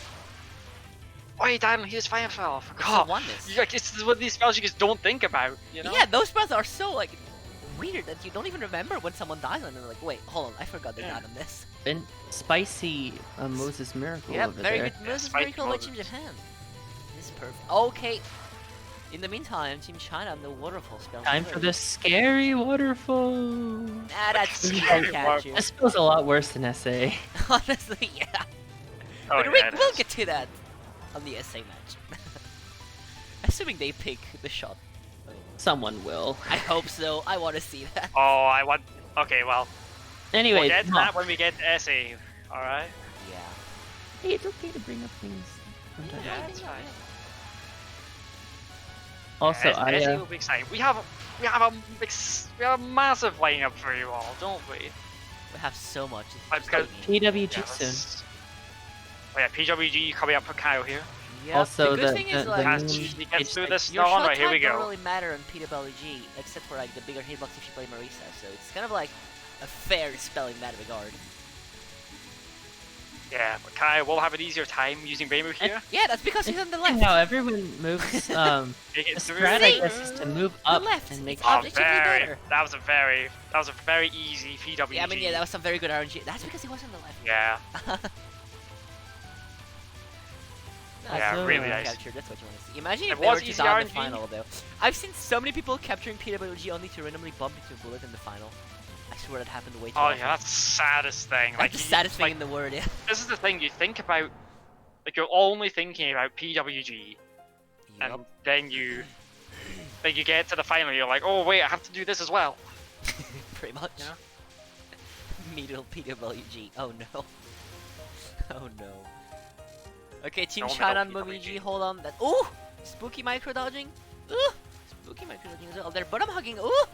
Oh, he died on his fire spell. I It's a forgot. one-miss. Like, it's one of these spells you just don't think about, you know? Yeah, those spells are so like weird that you don't even remember when someone dies on them. Like, wait, hold on, I forgot they Yeah. died on this. And spicy Moses Miracle Yep, over very there. good Moses Spike Miracle by Moses. Team Japan. This is perfect. Okay. In the meantime, Team China on the waterfall spell. Time for the scary waterfall. Nah, that's Scary easy catcher. This feels a lot worse than SA. Honestly, yeah. Oh, But yeah, it we'll is. get to that on the SA match. Assuming they pick the shot. Someone will. I hope so. I want to see that. Oh, I want. Okay, well, Anyway, we'll get to Moff. that when we get to SA. Alright? Yeah. Hey, it's okay to bring up things. from time to Yeah, time. it's fine. Also, SA I will be exciting. We have a massive lineup for you all, don't we? We have so much. It's Like, just because- amazing. PWG Yeah, soon. let's- Oh yeah, PWG coming up for Kyle here. Yep. Also, the good the- thing the- is the like Has moon to he gets is through like- this your on shot right here we time don't go. really matter on PWG except for like the bigger hitbox if you play Marisa. So it's kind of like a fair spell in that regard. Yeah, but Kyle will have an easier time using Rainbow here. Yeah, that's because he's on the left. How everyone moves. Make The it through. strat, I guess, is to move up left. and make. It's Oh, it should be better. that was a very easy PWG. Yeah, I mean, yeah, that was some very good RNG. That's because he was on the left. Yeah. Yeah, Also, really nice. Captured, that's what you want to see. Imagine It if they was were to easy die in the RNG. final, though. I've seen so many people capturing PWG only to randomly bump into a bullet in the final. I swear that happened way too Oh often. yeah, that's the saddest thing. That's Like the you- saddest thing like, in the world, yeah. This is the thing you think about. Like you're only thinking about PWG, Yup. and then you get to the final. You're like, oh wait, I have to do this as well. Pretty much. Yeah. Middle PWG. Oh no. Oh no. Okay, Team No, China middle and PWG. Momiji, hold on. That ooh! Spooky micro dodging. Ooh! Spooky micro dodging as well. They're bottom hugging. Ooh!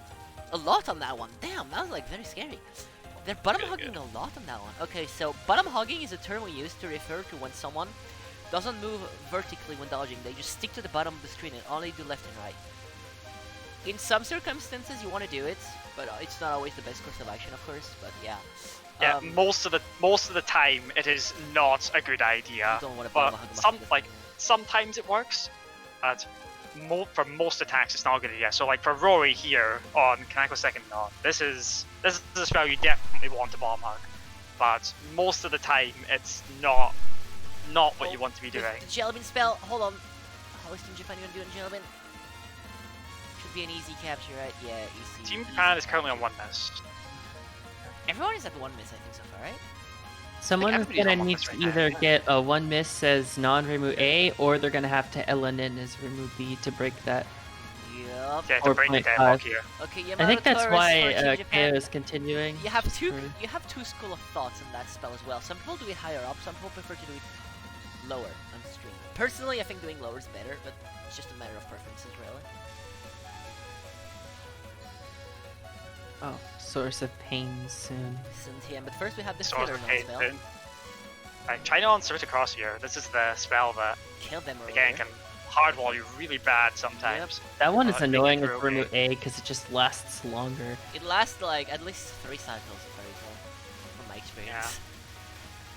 A lot on that one. Damn, that was like very scary. They're bottom hugging a lot on that one. Okay, so bottom hugging is a term we use to refer to when someone doesn't move vertically when dodging. They just stick to the bottom of the screen and only do left and right. In some circumstances, you want to do it, but it's not always the best course of action, of course. But yeah. Yeah, most of the time it is not a good idea. You don't want to But bottom hug them some after the like sometimes it works, but for most attacks it's not a good idea. So like for Rory here on Kanako second on, this is a spell you definitely want to bomb hug, but most of the time it's not what you want to be doing. The Jelabin spell, hold on. How is Team Japan going to do it in Jelabin? Should be an easy capture, right? Yeah, easy. Team easy Japan is capture. currently on one miss. Everyone is at one miss, I think, so far, right? Someone is everybody's gonna on one need miss to right now. either get a one miss as non-remove A, or they're gonna have to LNN as remove B to break that. Yup. Yeah, to break the 4.5. deadlock here. Okay, I think that's Yamato why Taurus for Team Japan. Kayo is continuing. You have two. for- You have two school of thoughts in that spell as well. Some people do it higher up. Some people prefer to do it lower on stream. Personally, I think doing lower is better, but it's just a matter of preferences, really. Oh, source of pain soon. Yeah, but first we have the Source filler of pain spell. soon. Right, China on Circuit Cross here. This is the spell that, Kill them earlier. again, can hardwall you really bad sometimes. That one is Make it annoying with through Remu okay. A because it just lasts longer. It lasts like at least 3 cycles, if I recall, from my experience.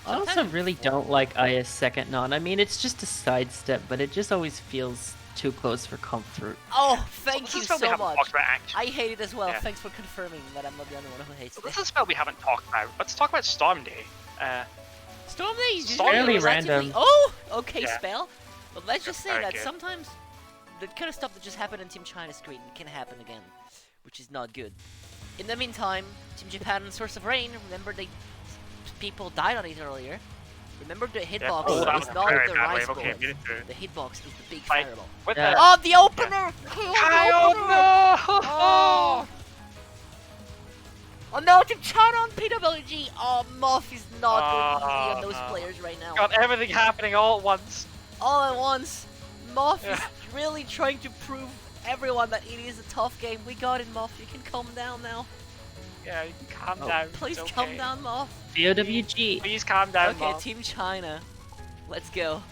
I also Sometimes really 4. don't like Aya's second non. I mean, it's just a sidestep, but it just always feels too close for comfort. Oh, thank This you is a spell we so haven't much. talked about, actually. I hate it as well. Yeah. Thanks for confirming that I'm not the only one who hates This it. is a spell we haven't talked about. Let's talk about Storm Day. Storm Day is Storm Fairly relatively- random. Oh, okay, Yeah. spell. But let's just say very that good. sometimes the kind of stuff that just happened in Team China's screen can happen again, which is not good. In the meantime, Team Japan Source of Rain, remember people died on it earlier. Remember the hitbox Oh, that was is a not very the bad rice wave. Okay, bullet. made it through. The hitbox is the big Fight. fireball. With Yeah. the... Oh, the opener! Kayo, no! Oh! Oh no, Team China on PWG! Oh, MoF is not going easy on those no. players right now. Got everything happening all at once. All at once, MoF is Yeah. really trying to prove everyone that it is a tough game. We got it, MoF. You can calm down now. Yeah, you can calm Oh, down. Please it's calm okay. down, MoF. BOWG. Please calm down, Okay, Mom. Team China. Let's go.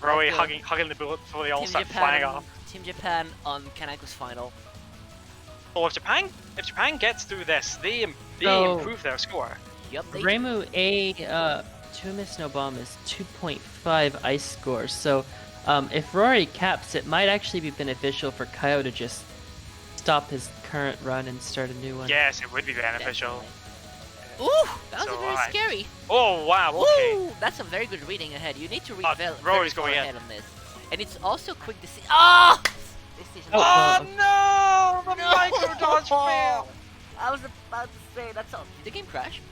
Rory Okay. hugging the bullet before they all Team start flying off. Team Japan on Kanako's final. So if Japan gets through this, they So- improve their score. Yup, they Remu A, 2 miss no bomb is 2.5 ice score. So if Rory caps, it might actually be beneficial for Kayo to just stop his current run and start a new one. Yes, it would be beneficial. definitely. Ooh, that was So, very alright. scary. Oh wow, okay. Ooh, that's a very good reading ahead. You need to read very Rory's far going in. ahead on this. And it's also quick to see. Ah! Decision. Oh, Oh well. no! The micro dodge fail! I was about to say, that's all. Did the game crash?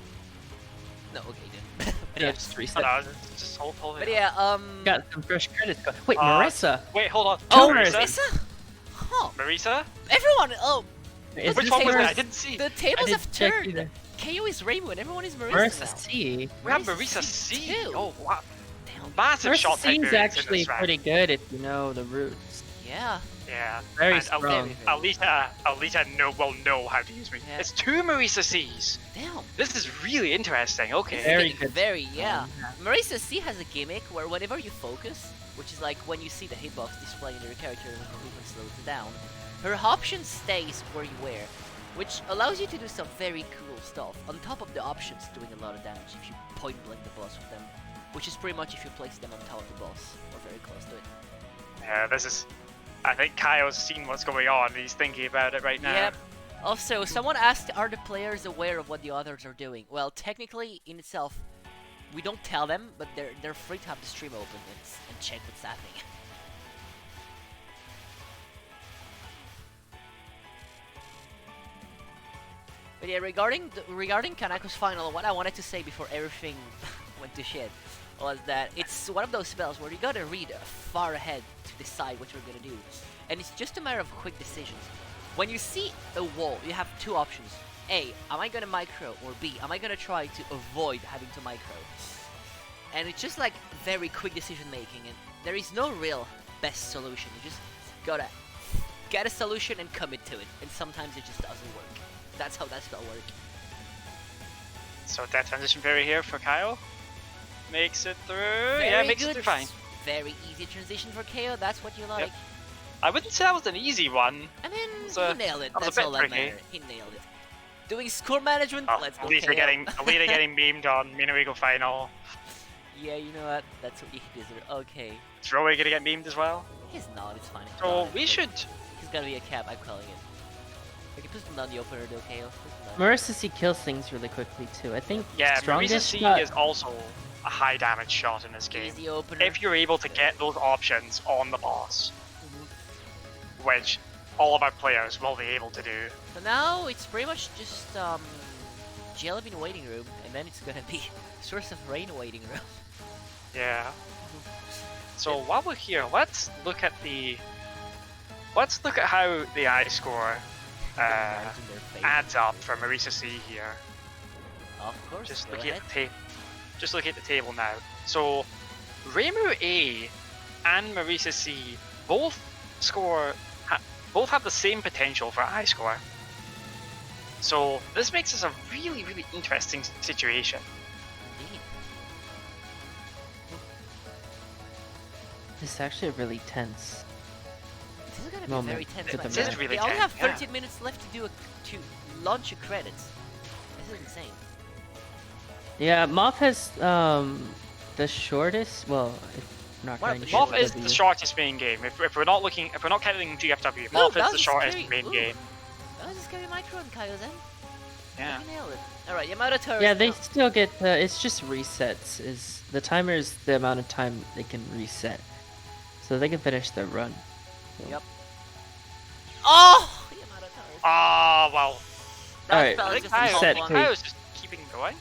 No, okay, it didn't. But Yeah, yeah, just Oh, reset. no, just hold but it. yeah, Got some fresh credits. Wait, Uh, Marissa. Wait, hold on. Oh, Marissa? Huh. Marisa? Everyone, oh, Is Which this one was it? Marissa? I didn't see. the tables I have didn't check turned. either. Kayo is Rainbow and everyone is Marissa, Marissa now. C. We have Marisa Marisa C. too. Oh wow. Damn. Massive Marissa shot C type is variance in actually this round. pretty good if you know the routes. Yeah. Yeah. Very And strong. Aelita will know how to use me. Yeah. It's 2 Marisa C's. Damn. This is really interesting. Okay. Very Getting good. Very, yeah. Marisa C has a gimmick where whenever you focus, which is like when you see the hitbox displaying your character when the movement slows it down, her option stays where you were, which allows you to do some very cool stuff. On top of the options doing a lot of damage if you point blank the boss with them, which is pretty much if you place them on top of the boss or very close to it. Yeah, this is. I think Kayo's seen what's going on. He's thinking about it right now. Yep. Also, someone asked, are the players aware of what the others are doing? Well, technically, in itself, we don't tell them, but they're free to have the stream open and check what's happening. But yeah, regarding Kanako's final, what I wanted to say before everything went to shit was that it's one of those spells where you gotta read far ahead to decide what you're gonna do, and it's just a matter of quick decisions. When you see a wall, you have two options. A, am I gonna micro? Or B, am I gonna try to avoid having to micro? And it's just like very quick decision making, and there is no real best solution. You just gotta get a solution and commit to it, and sometimes it just doesn't work. That's how that spell works. So that transition fairy here for Kayo makes it through. Very Yeah, makes good. it through fine. Very easy transition for KO. That's what you like. I wouldn't say that was an easy one. I mean, was he a- nailed it. that was a That's bit all that tricky. matters. He nailed it. Doing score management. Oh, Let's go. Aelita KO. Aelita getting beamed on Mino Eagle final. Yeah, you know what? That's what he deserves. Okay. Is Rory gonna get beamed as well? He's not. It's fine. It's So not. we Like, should. He's gotta be a cap. I'm calling it. We can put him down the opener though, KO. Put him down. Marissa C kills things really quickly too. I think Yeah, Marisa strongest C shot. is also a high damage shot in this game. Easy opener. If you're able to get those options on the boss, Mhm. which all of our players will be able to do. So now it's pretty much just Jellybean waiting room, and then it's gonna be Source of Rain waiting room. Yeah. So while we're here, let's look at how the I score Imagine their face. adds up for Marisa C here. Of course. Just go looking ahead. at the table now. So Reimu A and Marisa C both both have the same potential for a high score. So this makes this a really, really interesting situation. Indeed. This is actually really tense. This is gonna be Moment very tense. with match. the It is really they only have tense, 13 minutes left to launch your credits. This is insane. Yeah, MoF has the shortest. Well, if not What counting about MoF is the GFW. shortest main game. If we're not counting GFW, Ooh, MoF that is the was shortest scary. main Ooh. game. That was a scary micro on Kayo then. Yeah. You nailed it. Alright, Yamato Torres. Yeah, they now. still get. It's just resets. Is the timer is the amount of time they can reset, so they can finish their run. So- Yep. Oh! Yamato Torres. Ah, well. That Alright, felt I think just a Reset top one. tape. Kayo's just keeping going.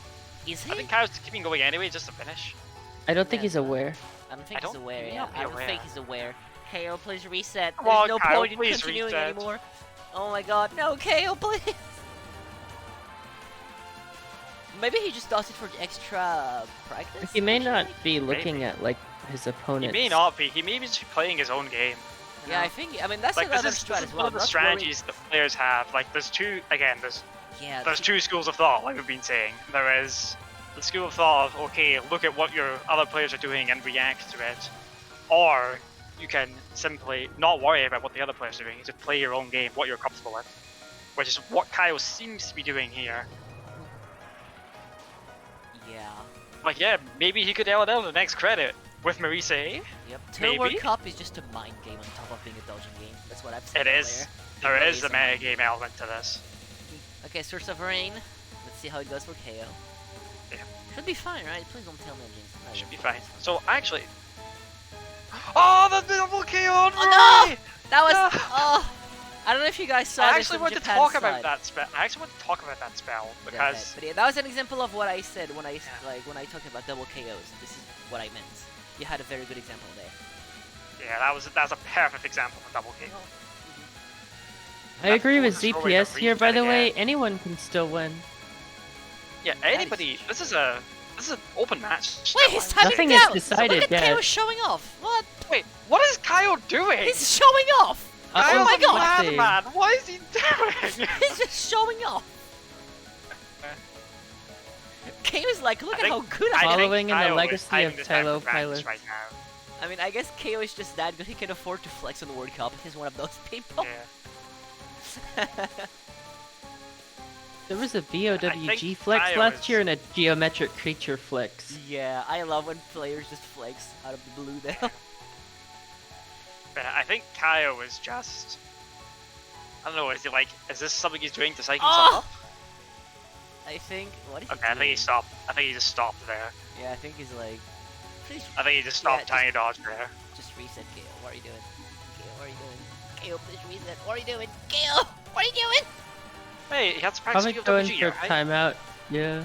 Is he? I think Kayo's just keeping going anyway, just to finish. I don't think Yeah, he's so- aware. I don't think I he's don't- aware, he may yeah. not be I don't aware. think he's aware. KO, please reset. Come There's on, no Kayo, point in please continuing reset. anymore. Oh my god, no, KO, please! Maybe he just does it for the extra practice? He may not actually? be looking Maybe. at like his He opponent. may not be. He may be just playing his own game. Yeah, I think, I mean, that's Like another this strat is as one well. of the not worried- strategies that players have. Like there's Yeah, there's two schools of thought, like we've been saying. There is the school of thought of, okay, look at what your other players are doing and react to it. Or you can simply not worry about what the other players are doing, just play your own game, what you're comfortable with. Which is what Kayo seems to be doing here. Yeah. Like, yeah, maybe he could LNL the next credit with Marisa A. Yep. Tour World Maybe. Cup is just a mind game on top of being a dodging game. That's what I've said It earlier. is. It There really is the a mind meta game element to this. Okay, Source of Rain. Let's see how it goes for KO. Yeah. Should be fine, right? Please don't tell me against that. Should be fine. So actually, oh, the double KO on Oh, Rory! That was. No! Oh! I don't know if you guys saw I this actually from want to Japan's talk side. about that spell. I actually want to talk about that spell Go ahead. because But yeah, that was an example of what I said when I when I talked about double KOs. This is what I meant. You had a very good example there. yeah, that's a perfect example of double KO. I agree with That forces Rory ZPS to here. By the reset way, again. anyone can still win. Yeah, anybody. This is an open match. Wait, he's timing Nothing down. is decided Look at yet. KO showing off. What? Wait, what is Kayo doing? He's showing off. Uh-oh, Oh my Kayo's a god. madman. What is he doing? He's just showing off. KO's like, look I at think- how good I I am. think Following in the Kayo is legacy timing of this time Tylo for madness Pilot. right now. I mean, I guess KO is just that good. He can afford to flex on the World Cup. He's one of those people. Yeah. There was a I VOWG think flex Kayo last is- year and a geometric creature flex. Yeah, I love when players just flex out of the blue there. But I think Kayo is just. I don't know. Is this something he's doing to psych himself Oh! up? I think. What is he Okay, I think he doing? stopped. I think he just stopped there. Yeah, I think he's like. Please I think he just stopped Yeah, tiny dodge there. just reset, KO. What are you doing? KO, what are you doing? KO, please reset. What are you doing? KO, what are you doing? Hey, he had to practice Probably going VOWG, for right? timeout. Yeah.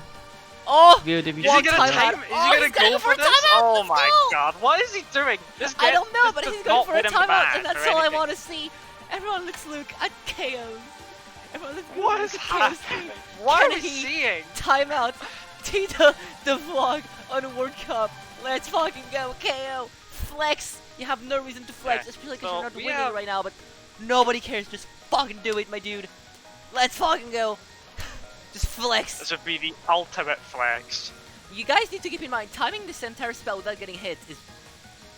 Oh! VOWG. Is he One gonna timeout. time? Is Oh, he he's gonna gonna go go for for this? timeout! Oh Let's my go! god, what is he doing? This I guy- don't know, this but does he's going not for a put him timeout, back and that's or all I anything. want to see. Everyone looks look at KO. Everyone looks What look is at KO's happening? team. What are we Kennedy. seeing? Timeout. Tita, the vlog on World Cup. Let's fucking go, KO. Flex. You have no reason to flex, Yeah, especially because so you're not we winning have- right now, but nobody cares. Just fucking do it, my dude. Let's fucking go. Just flex. This would be the ultimate flex. You guys need to keep in mind, timing this entire spell without getting hit is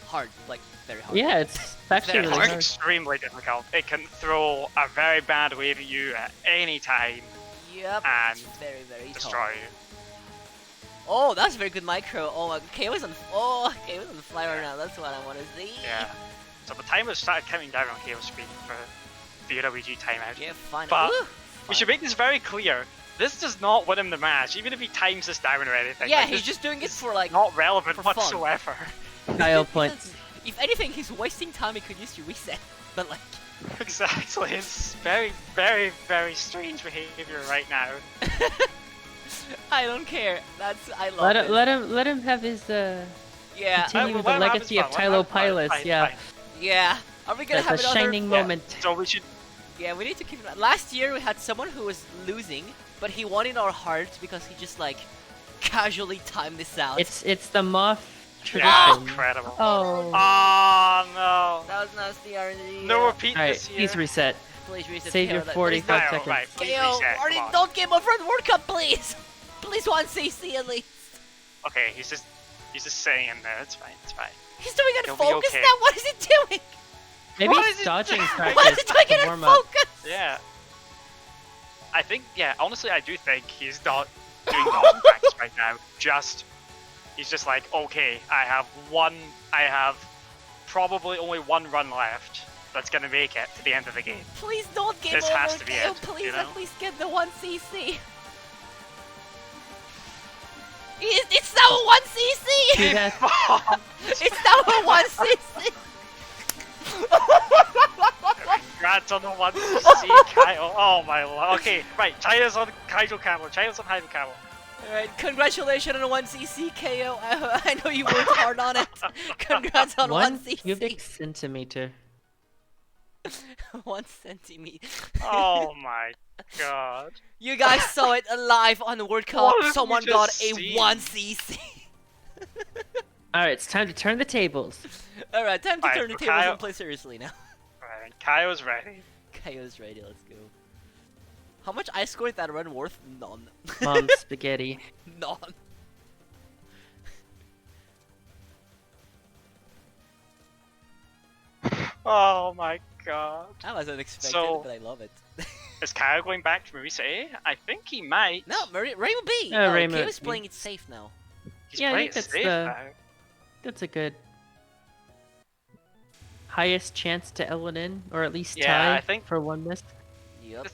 hard. Like, very hard. Yeah, it's actually Very really It's hard. extremely difficult. It can throw a very bad wave at you at any time, Yep. and it's very, very tall. destroy you. Oh, that's very good micro. Oh my, KO's on. Oh, KO's on the fly right now. That's what I want to see. Yeah. So the timer started counting down on KO speed for the WG timeout. Yeah, fine. But Ooh, we should make this very clear. This does not win him the match, even if he times this down or anything. Yeah, Like, he's this just doing it is for like. not relevant for fun. whatsoever. Kyle points. If anything, he's wasting time he could use to reset. But like, Exactly. It's very, very, very strange behavior right now. I don't care. I love it. Let him have his Yeah, continue with Let the him have legacy his of fun, let him have Tylo his fun. Pilots. Fine, Yeah, fine. yeah. Are we gonna that's have a another? shining Yeah. moment. So we should. Yeah, we need to keep. Last year we had someone who was losing, but he won in our hearts because he just like casually timed this out. It's the MoF Yeah, Tradition. incredible. Oh. Oh no. That was nasty RNG. No repeat Alright, this year. please reset. Please reset. Save your KO, that is 45 Kyle, seconds. right, please KO, reset. Rory, Come on. don't game over the World Cup, please. Please 1cc at least. Okay, he's just sitting in there. It's fine. It's fine. He's doing it He'll be focus okay. now. What is he doing? Maybe What he's is he dodging doing? practice What is he doing to in warm up. focus? Yeah. I think, yeah, honestly, I do think he's not doing dodging practice right now. He's just like, okay, I have probably only one run left that's gonna make it to the end of the game. Please don't game This over. has to be KO, it, please you know? at least get the 1cc. It's now a 1cc. Dude, that- It's now a 1cc. Congrats on the 1cc, Kyle. Oh my lord. Okay, right, China's on Hydro Camel. Alright, congratulations on a 1cc KO. I know you worked hard on it. Congrats on 1 1cc. cubic centimeter. 1 centimeter. Oh my god. You guys saw it live on the World Cup. What have we Someone got just a seen? 1cc. Alright, it's time to turn the tables. Alright, time to Alright, turn the so tables Kyle- and play seriously now. Right, Kyle's ready. Kayo's ready, let's go. How much I scored that run worth? None. Mom spaghetti. None. Oh my god. That was unexpected, So- but I love it. Is Kyle going back to Marisa A? I think he might. No, Rainbow B! Yeah, Oh, Rainbow Kayo's B. playing it safe now. He's Yeah, I playing think it that's safe the- now. That's a good highest chance to LNN, or at least Yeah, tie I think- for 1 miss. Yep.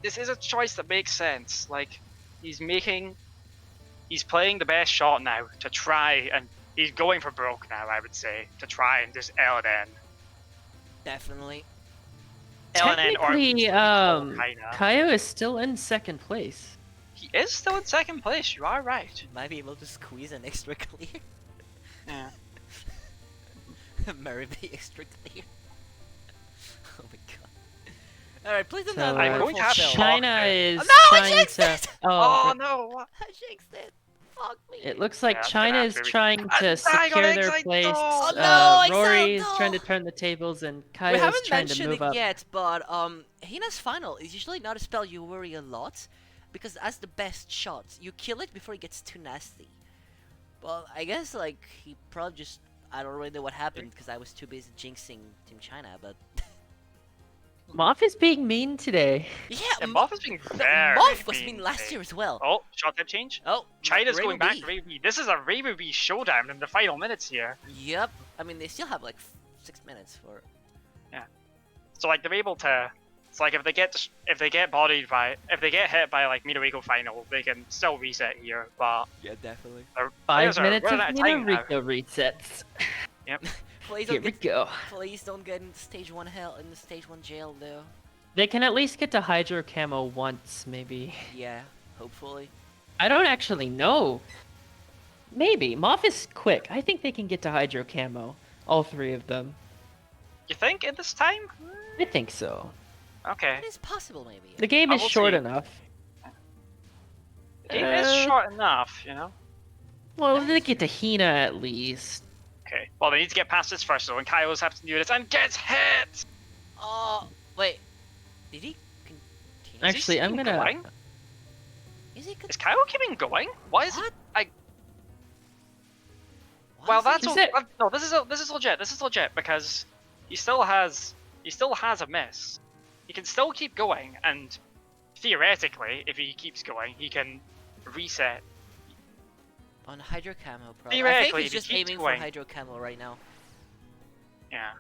This is a choice that makes sense. Like, he's playing the best shot now to try, and he's going for broke now, I would say, to try and just LNN. Definitely. LNN or Technically, kinda. Kayo is still in 2nd place. He is still in 2nd place, you are right. Might be able to squeeze an extra clear. Yeah. Mary B extra clear. Oh my god. Alright, please don't So, have I'm a going to full have shell. China Okay. is Oh, no, I trying jinxed to. it! Oh no, what? I jinxed it. Fuck me. It looks like Yeah, that's China gonna is have to be- trying to I got secure their excited. place. Oh, no, I Rory is said trying to no. turn the tables, and We Kayo is haven't trying to mentioned move it up. yet, but Hina's final is usually not a spell you worry a lot, because as the best shot, you kill it before it gets too nasty. Well, I guess like he probably just I don't really know what happened because I was too busy jinxing Team China, but MoF is being mean today. yeah, Yeah, MoF has been no, very MoF was mean mean last today. year as well. Oh, shot type change. Oh, China's Rainbow going back B. to Rainbow B. This is a Rainbow B showdown in the final minutes here. Yep. I mean, they still have like 6 minutes for. So like they're able to. It's like if they get hit by like Mino final, they can still reset here. But Yeah, definitely. their 5 players are minutes running of out of time now. Rico resets. Please Here don't we get, go. please don't get in stage 1 hell in the stage 1 jail though. They can at least get to Hydro Camo once, maybe. Yeah, hopefully. I don't actually know. Maybe. MoF is quick. I think they can get to Hydro Camo. All 3 of them. You think at this time? I think so. Okay. It is possible, maybe. The game I is will short see. enough. The game is short enough, you know. Well, they get to Hina at least. Okay. Well, they need to get past this first, though, and Kaios have to do this and gets hit. Oh, wait. Did he continue? Is he Actually, I'm still gonna. going? Is he Is Kyle keeping going? Why is What? it? Why Well, is he- that's Is all, it- no. This is legit. This is legit because he still has a miss. He can still keep going, and theoretically, if he keeps going, he can reset. on Hydro Camo, bro. I think Theoretically, he's if he just keeps aiming going. for Hydro Camo right now. Yeah.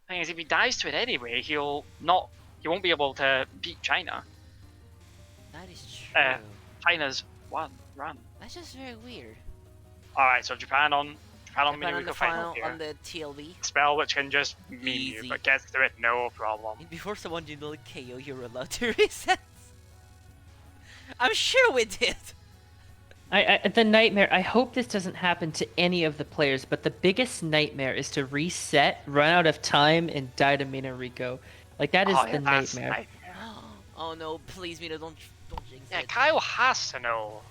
Thing is, if he dies to it anyway, he won't be able to beat China. That is true. China's one run. That's just very weird. All right, so Japan on Japan on Minamiko the final final here. on the TLV. Spell which can just meme you, Easy. but gets through it no problem. Before someone did the KO, you're allowed to reset. I'm sure we did. The nightmare. I hope this doesn't happen to any of the players, but the biggest nightmare is to reset, run out of time, and die to Mina Rico. Like that is Oh, yeah, the that's nightmare. Oh no, please, Mino, don't jinx Yeah, it. Kyle has to know.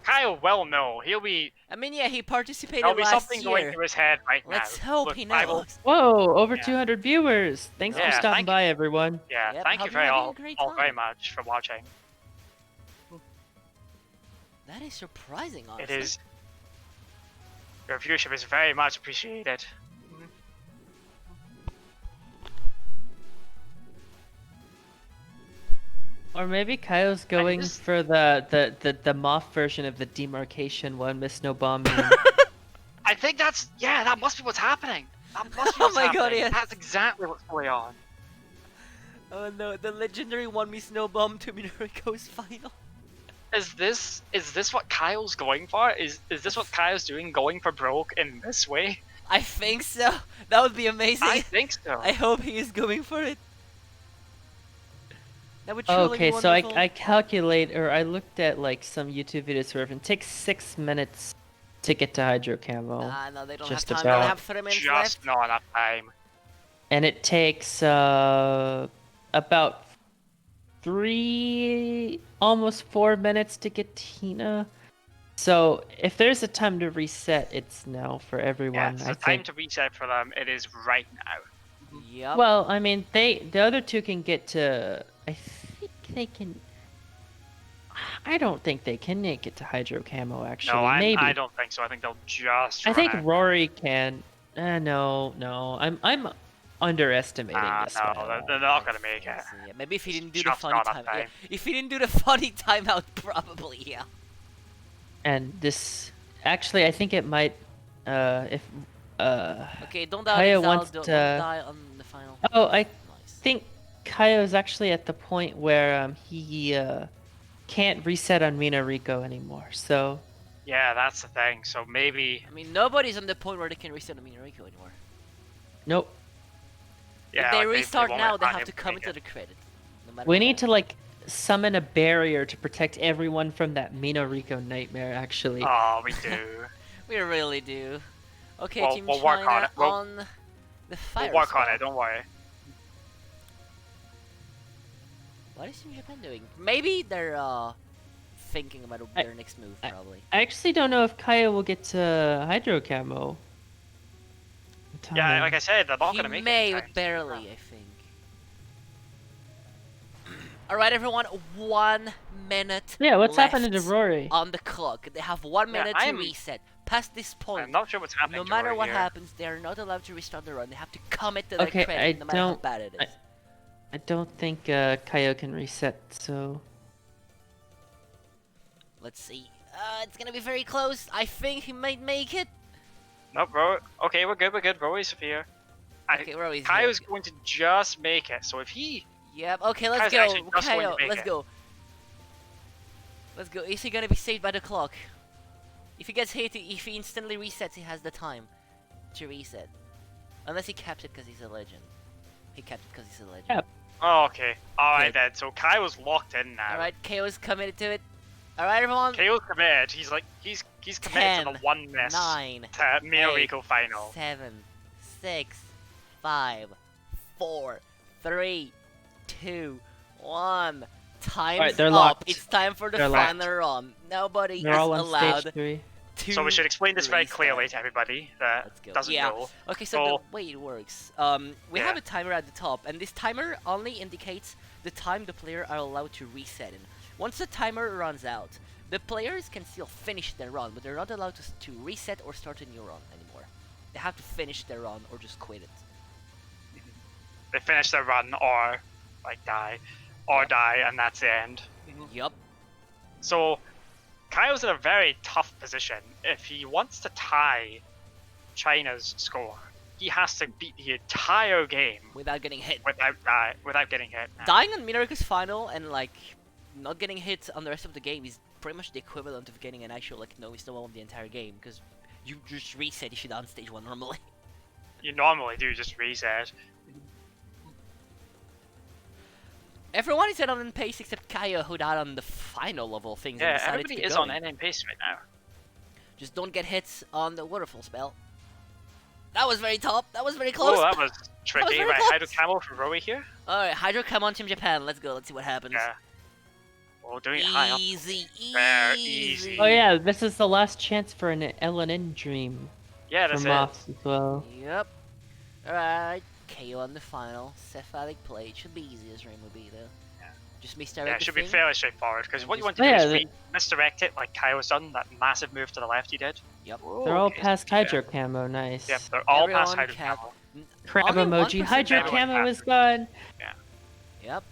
Kayo will know. He'll be. I mean, yeah, he participated There'll be last something going year. through his head right Let's now. hope Look, he I will- knows. Whoa, over Yeah. 200 viewers. Thanks for Yeah, stopping thank you. by, everyone. Yeah, Yep, thank hope you very you're having a all great very time. much for watching. That is surprising, honestly. It is. Your viewership is very much appreciated. Or maybe Kayo's going just- for the MoF version of the demarcation one, Miss No Bombing. I think that's that must be what's happening. That must be Oh what's my happening. God, yes. That's exactly what's going on. Oh no, the legendary 1 me snow bomb to Minorico's final. Is this what Kyle's going for? Is this what Kyle's doing, going for broke in this way? I think so. That would be amazing. I think so. I hope he is going for it. That would truly Okay, be so wonderful. I calculate, or I looked at like some YouTube videos where it takes 6 minutes to get to Hydro Camo. No, they don't just have time. They about. have 3 minutes Just left. not enough time. And it takes about 3, almost 4 minutes to get Tina. So if there's a time to reset, it's now for everyone. Yeah, I so time think. to reset for them. It is right now. Yep. Well, I mean, the other two can get to. I think they can. I don't think they can make it to Hydro Camo. Actually, No, maybe. I don't think so. I think they'll just. I run think out. Rory can. No. I'm underestimating this No, one. they're not gonna make it. Let's see, yeah, maybe if he didn't do the Just funny not enough time. Yeah, time. if he didn't do the funny timeout, probably yeah. And this, actually, I think it might. If. Okay, don't die Kayo on wants Zal, don't to- die on the final. Oh, I Nice. think Kayo's actually at the point where he can't reset on Mina Rico anymore. So Yeah, that's the thing. So maybe. I mean, nobody's on the point where they can reset the Minorico anymore. nope. Yeah, if they like, restart won't now, let they Kanye have to come make into it. the credit. No matter We what need to happens. like summon a barrier to protect everyone from that Mina Rico nightmare. Actually. Oh, we do. We really do. Okay, Well, Team we'll work on China it. We'll- on the fire. We'll work on squad. it. Don't worry. What is Team Japan doing? Maybe they're thinking about their next move, probably. I actually don't know if Kayo will get to Hydro Camo. in Yeah, time. like I said, they're not He gonna make may, it. in but time. barely, I think. Alright, everyone, 1 minute Yeah, what's left happening to Rory? on the clock. They have 1 Yeah, minute to I'm- reset. Past this point, I'm not sure what's happening. no to matter Rory what here. happens, they are not allowed to restart the run. They have to commit to their Okay, credit, I no matter how don't- bad it is. I don't think Kayo can reset. So Let's see. It's gonna be very close. I think he might make it. Nope, bro. Okay, we're good. We're good. Rory's here. Okay, where is Kayo's going to just make it. So if he, Yep. Okay, let's Kayo's go. actually just going to Kayo, make let's it. go. Let's go. Is he gonna be saved by the clock? If he gets hit, if he instantly resets, he has the time to reset. Unless he capped it because he's a legend. He capped it because he's a legend. Yep. oh, okay, all right Good. then. So Kayo's locked in now. Alright, KO's committed to it. Alright, everyone. Kayo's committed. He's like he's committed to the 10, one miss 9, to Mino 8, Rico final. 7, 6, 5, 4, 3, 2, 1. Time's Alright, they're up. locked. It's time for the They're locked. final run. Nobody they're is all on allowed stage 3. to So we should explain this very restart. clearly to everybody that Let's go. doesn't Yeah. know. Okay, so So- the way it works, we Yeah. have a timer at the top, and this timer only indicates the time the player are allowed to reset in. Once the timer runs out, the players can still finish their run, but they're not allowed to reset or start a new run anymore. They have to finish their run or just quit it. They finish their run or like die, or die, and that's the end. Yup. So Kayo's in a very tough position. If he wants to tie China's score, he has to beat the entire game Without getting hit. without getting hit. Dying on Minariku's final and like not getting hit on the rest of the game is pretty much the equivalent of getting an actual like no missed of the entire game, because you just reset if you down stage 1 normally. You normally do just reset. Everyone is on pace except Kayo, who died on the final level things and Yeah, decided everybody to is go. on NN pace right now. Just don't get hits on the waterfall spell. That was very top. That was very close. Oh, that was tricky. very Right, close. Hydro Camel for Rory here. Alright, Hydro, come on Team Japan. Let's go. Let's see what happens. Yeah. Oh, doing it high up. Easy, There, easy. easy. Oh yeah, this is the last chance for an LNN dream Yeah, for that's MoF it. as well. Yep. Alright, Kayo on the final. Cephalic play. It should be easy as Rain would be though. Yeah. Just misdirect Yeah, it the should thing. be fairly straightforward, because and what you just- want to Oh, do yeah, is the- misdirect it like Kayo's done, that massive move to the left he did. Yep. They're all Okay, past yeah. Hydro Camo, nice. Yep, they're all Everyone past Hydro cap- Camo. Crab Only emoji, 1% Hydro everyone Camo cap. is gone. Yep.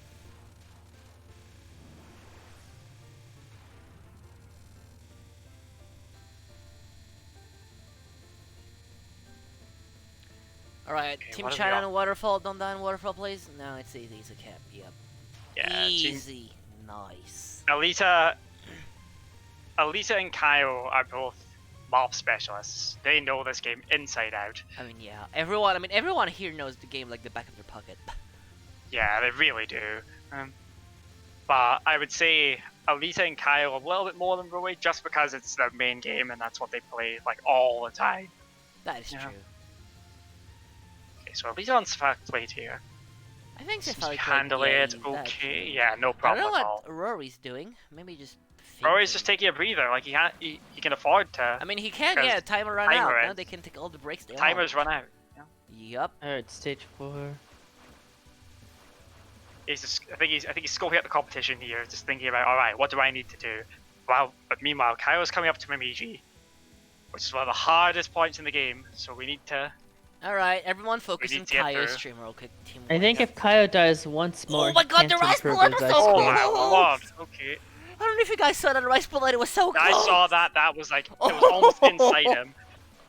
Alright, Okay, Team what have we China got? and Waterfall, don't die in Waterfall plays? No, it's easy, it's a cap, yep. Yeah, Team Easy. Nice. Aelita and Kayo are both MoF specialists. They know this game inside out. I mean, yeah, everyone here knows the game like the back of their pocket. Yeah, they really do. But I would say Aelita and Kayo a little bit more than Rory, just because it's their main game and that's what they play like all the time. That is Yeah. true. Okay, so Aelita on Cephalic plate here. I think Seems to Cephalic be play, handling yeah, it that's okay. true. Yeah, no I don't problem know at all. what Rory's doing. Maybe just. Rory's just thinking. taking a breather. Like he can afford to. I mean, he can. because Yeah, timer run timer out. Now ends. they can take all the breaks they Timers want. run out. Yup. Alright, stage 4. He's just, I think he's scoping out the competition here, just thinking about, all right, what do I need to do? But meanwhile, Kayo's coming up to Mimiji, which is one of the hardest points in the game. So we need to. All right, everyone focus need on to get Kayo's through. stream real quick. Team I think if Kayo dies once more, Oh my he God, the can't rice improve bullet his was ice so Oh cream. my close. lord! Okay, I don't know if you guys saw that rice bullet. It was so close. I saw that. That was like it was almost inside him.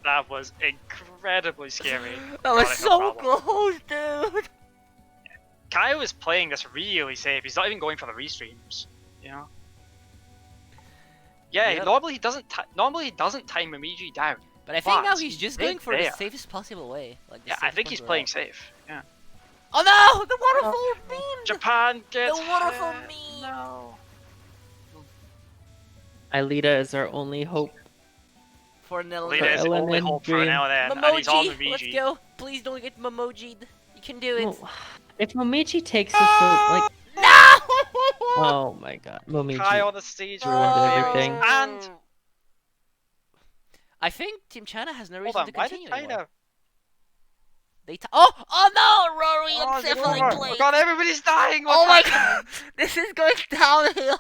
That was incredibly scary. That was Got it, so no problem. close, dude. Kayo is playing this really safe. He's not even going for the restreams. You know. Yeah, Yep. normally he doesn't. Normally he doesn't time Mimiji down. But I think now But he's just he's going for the there. safest possible way. Like the Yeah, I safest think he's possible playing route. safe. Yeah. Oh no! The waterfall beam! Japan gets The waterfall hit. meme. No. Aelita is our only hope. For an Lita is For only LNN hope for dream. now and then, and he's on Momoji! Let's Mimiji. go! Please don't get Momoji'd. You can do it. Well, if Momichi takes us, like, No! oh my god, Momichi. Kai on the stage Ruined ruined everything. And I think Team China has no hold reason on, to why did continue anymore. China? Oh no! Rory Oh, and good Cephalic lord. play. Oh god, everybody's dying! Oh my What's god! happening? This is going downhill.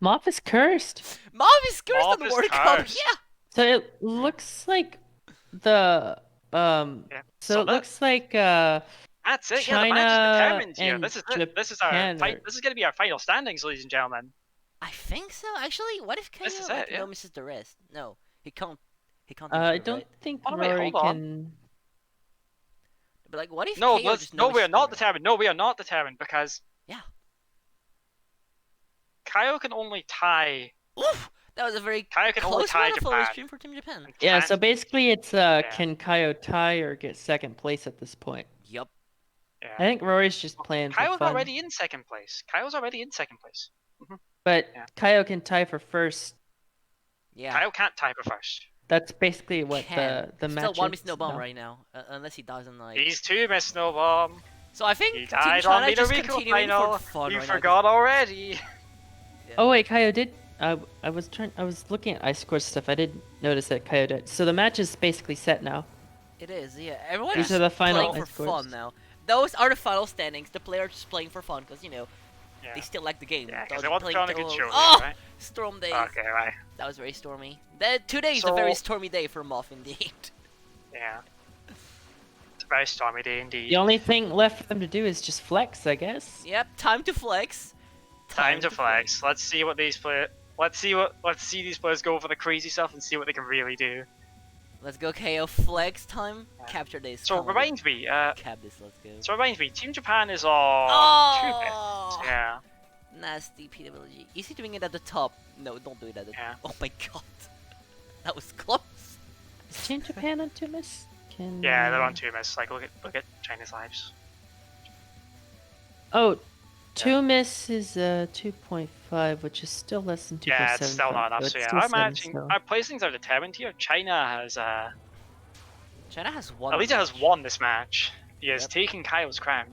MoF is cursed. Mom is cursed Mob on the is World Cup. cursed. Yeah. So it looks like the Yeah. So it looks like That's it. Yeah, the match is China determined here. and This is it. This is our Japan fight. are- This is going to be our final standings, ladies and gentlemen. I think so. Actually, what if This is Kayo it, yeah. no misses the rest? No, he can't. He can't. I improve, don't right? think Oh, wait, Rory hold on. can. But like, what if No, Kayo just no, we are not misses the rest? determined. No, we are not determined because Yeah. Kayo can only tie. Oof! That was a very Kayo can only close tie waterfall Japan. stream for Team Japan. and Yeah, can't- so basically it's can Kayo tie or get second place at this point. Yup. I yeah. think Rory's just playing for Kayo's fun. already in second place. Kayo's already in second place. But Yeah. Kayo can tie for first. Yeah. Kayo can't tie for first. That's basically what Can. the Still match one is. miss no bomb no? right now, unless he dies on like. He's two miss no bomb. So I think He Team died on China just Mino continuing final. for fun You right now, 'cause- forgot already. Oh wait, Kayo did. I was looking at ice score stuff. I did notice that Kayo did. So the match is basically set now. It is, yeah. Everyone These is are the final playing for scores. fun now. Those are the final standings. The players just playing for fun because Yeah. they still like the game. Yeah, They're because they want to playing put on a the good whole- show, Oh, right? storm days. Okay, right. That was very stormy. Today is a very So- stormy day for MoF indeed. Yeah. It's a very stormy day indeed. The only thing left for them to do is just flex, I guess. Yep, time to flex. Time to flex. Let's see what these players. Let's see these players go for the crazy stuff and see what they can really do. Let's go KO flex time. Yeah. Capture this. So Come on, reminds me, cap this. Let's go. Team Japan is all Oh! 2 bits. Yeah. Nasty PWG. Is he doing it at the top? No, don't do it at the Yeah. Oh my god. That was close. Is Team Japan on 2 miss? Can Yeah, they're on 2 miss. Like look at China's lives. Oh, 2 miss is 2.5, which is still less than 2.7. Yeah, it's still not enough. but So it's yeah, still our 7 matching, still. our placings are determined here. China has China has one. Aelita has won this match. He has Yep. taken Kayo's crown.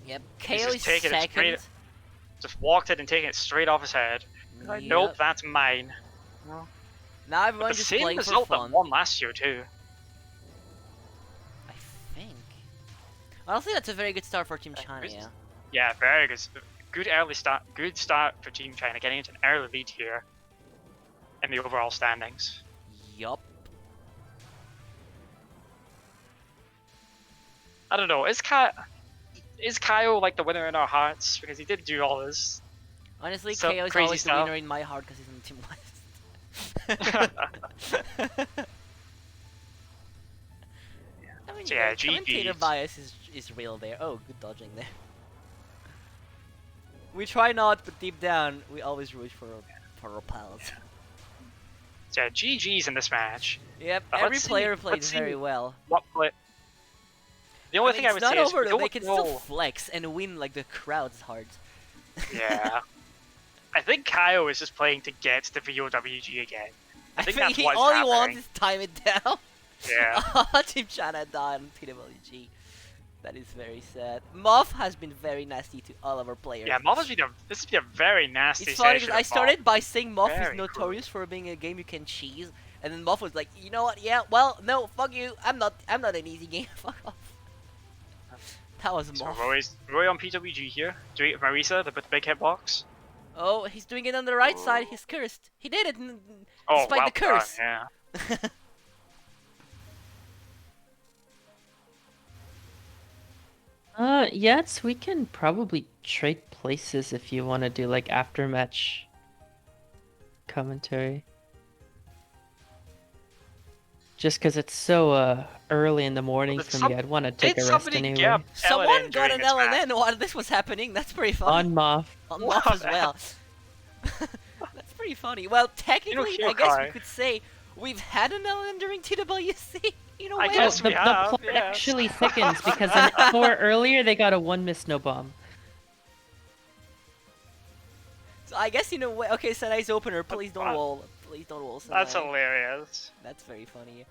Yep. He's KO just is taking it second. straight- Just walked in and taken it straight off his head. Like, nope, Yep. that's mine. Well, Now but everyone's the just same playing for result that fun. won last year too. I think. Honestly, that's a very good start for Team China, yeah. Yeah, very good. Good early start. Good start for Team China, getting into an early lead here in the overall standings. Yup. I don't know. Is Kayo like the winner in our hearts because he did do all this? Honestly, So Kayo is crazy always stuff. the winner in my heart because he's on Team West. I mean, So you yeah, know, commentator GGs. bias is real there. Oh, good dodging there. We try not, but deep down, we always root for our pals. So yeah, GG's in this match. Yep, But every let's see- player played let's see very well. What play? The only I mean, thing I it's would not say is over we though. They don't can know. still flex and win like the crowd's hearts. Yeah. I think Kayo is just playing to get the VOWG again. I think that's what's all he happening. wants is time it down. Yeah. Team China died on PWG. That is very sad. MoF has been very nasty to all of our players. Yeah, MoF this has been a very nasty It's funny session. because I of MoF. started by saying MoF Very is notorious for being a game you can cheese, and then MoF was like, you know what? Yeah, well, no, fuck you. I'm not an easy game. Fuck off. That was So MoF. Rory on PWG here, doing it with Marisa, the big hitbox. Oh, he's doing it on the right side. He's cursed. He did it Oh, despite well the curse. done, yeah. Yes, we can probably trade places if you want to do like after match commentary. Just because it's so early in the morning did for me, I'd want to take Did a rest somebody anyway. get Someone LNN got during an this match? LNN while this was happening. That's pretty funny. On MoF. On What MoF as the well. That's pretty funny. Well, technically, here, I guess we Kai. could say we've had an LNN during TWC. You know, I way. guess the, we the have, plot yes. actually thickens because an hour earlier they got a 1 miss no bomb. So I guess, you know, okay, Sanai's opener. Please don't Wow. wall. Please don't wall Sanai. That's hilarious. That's very funny.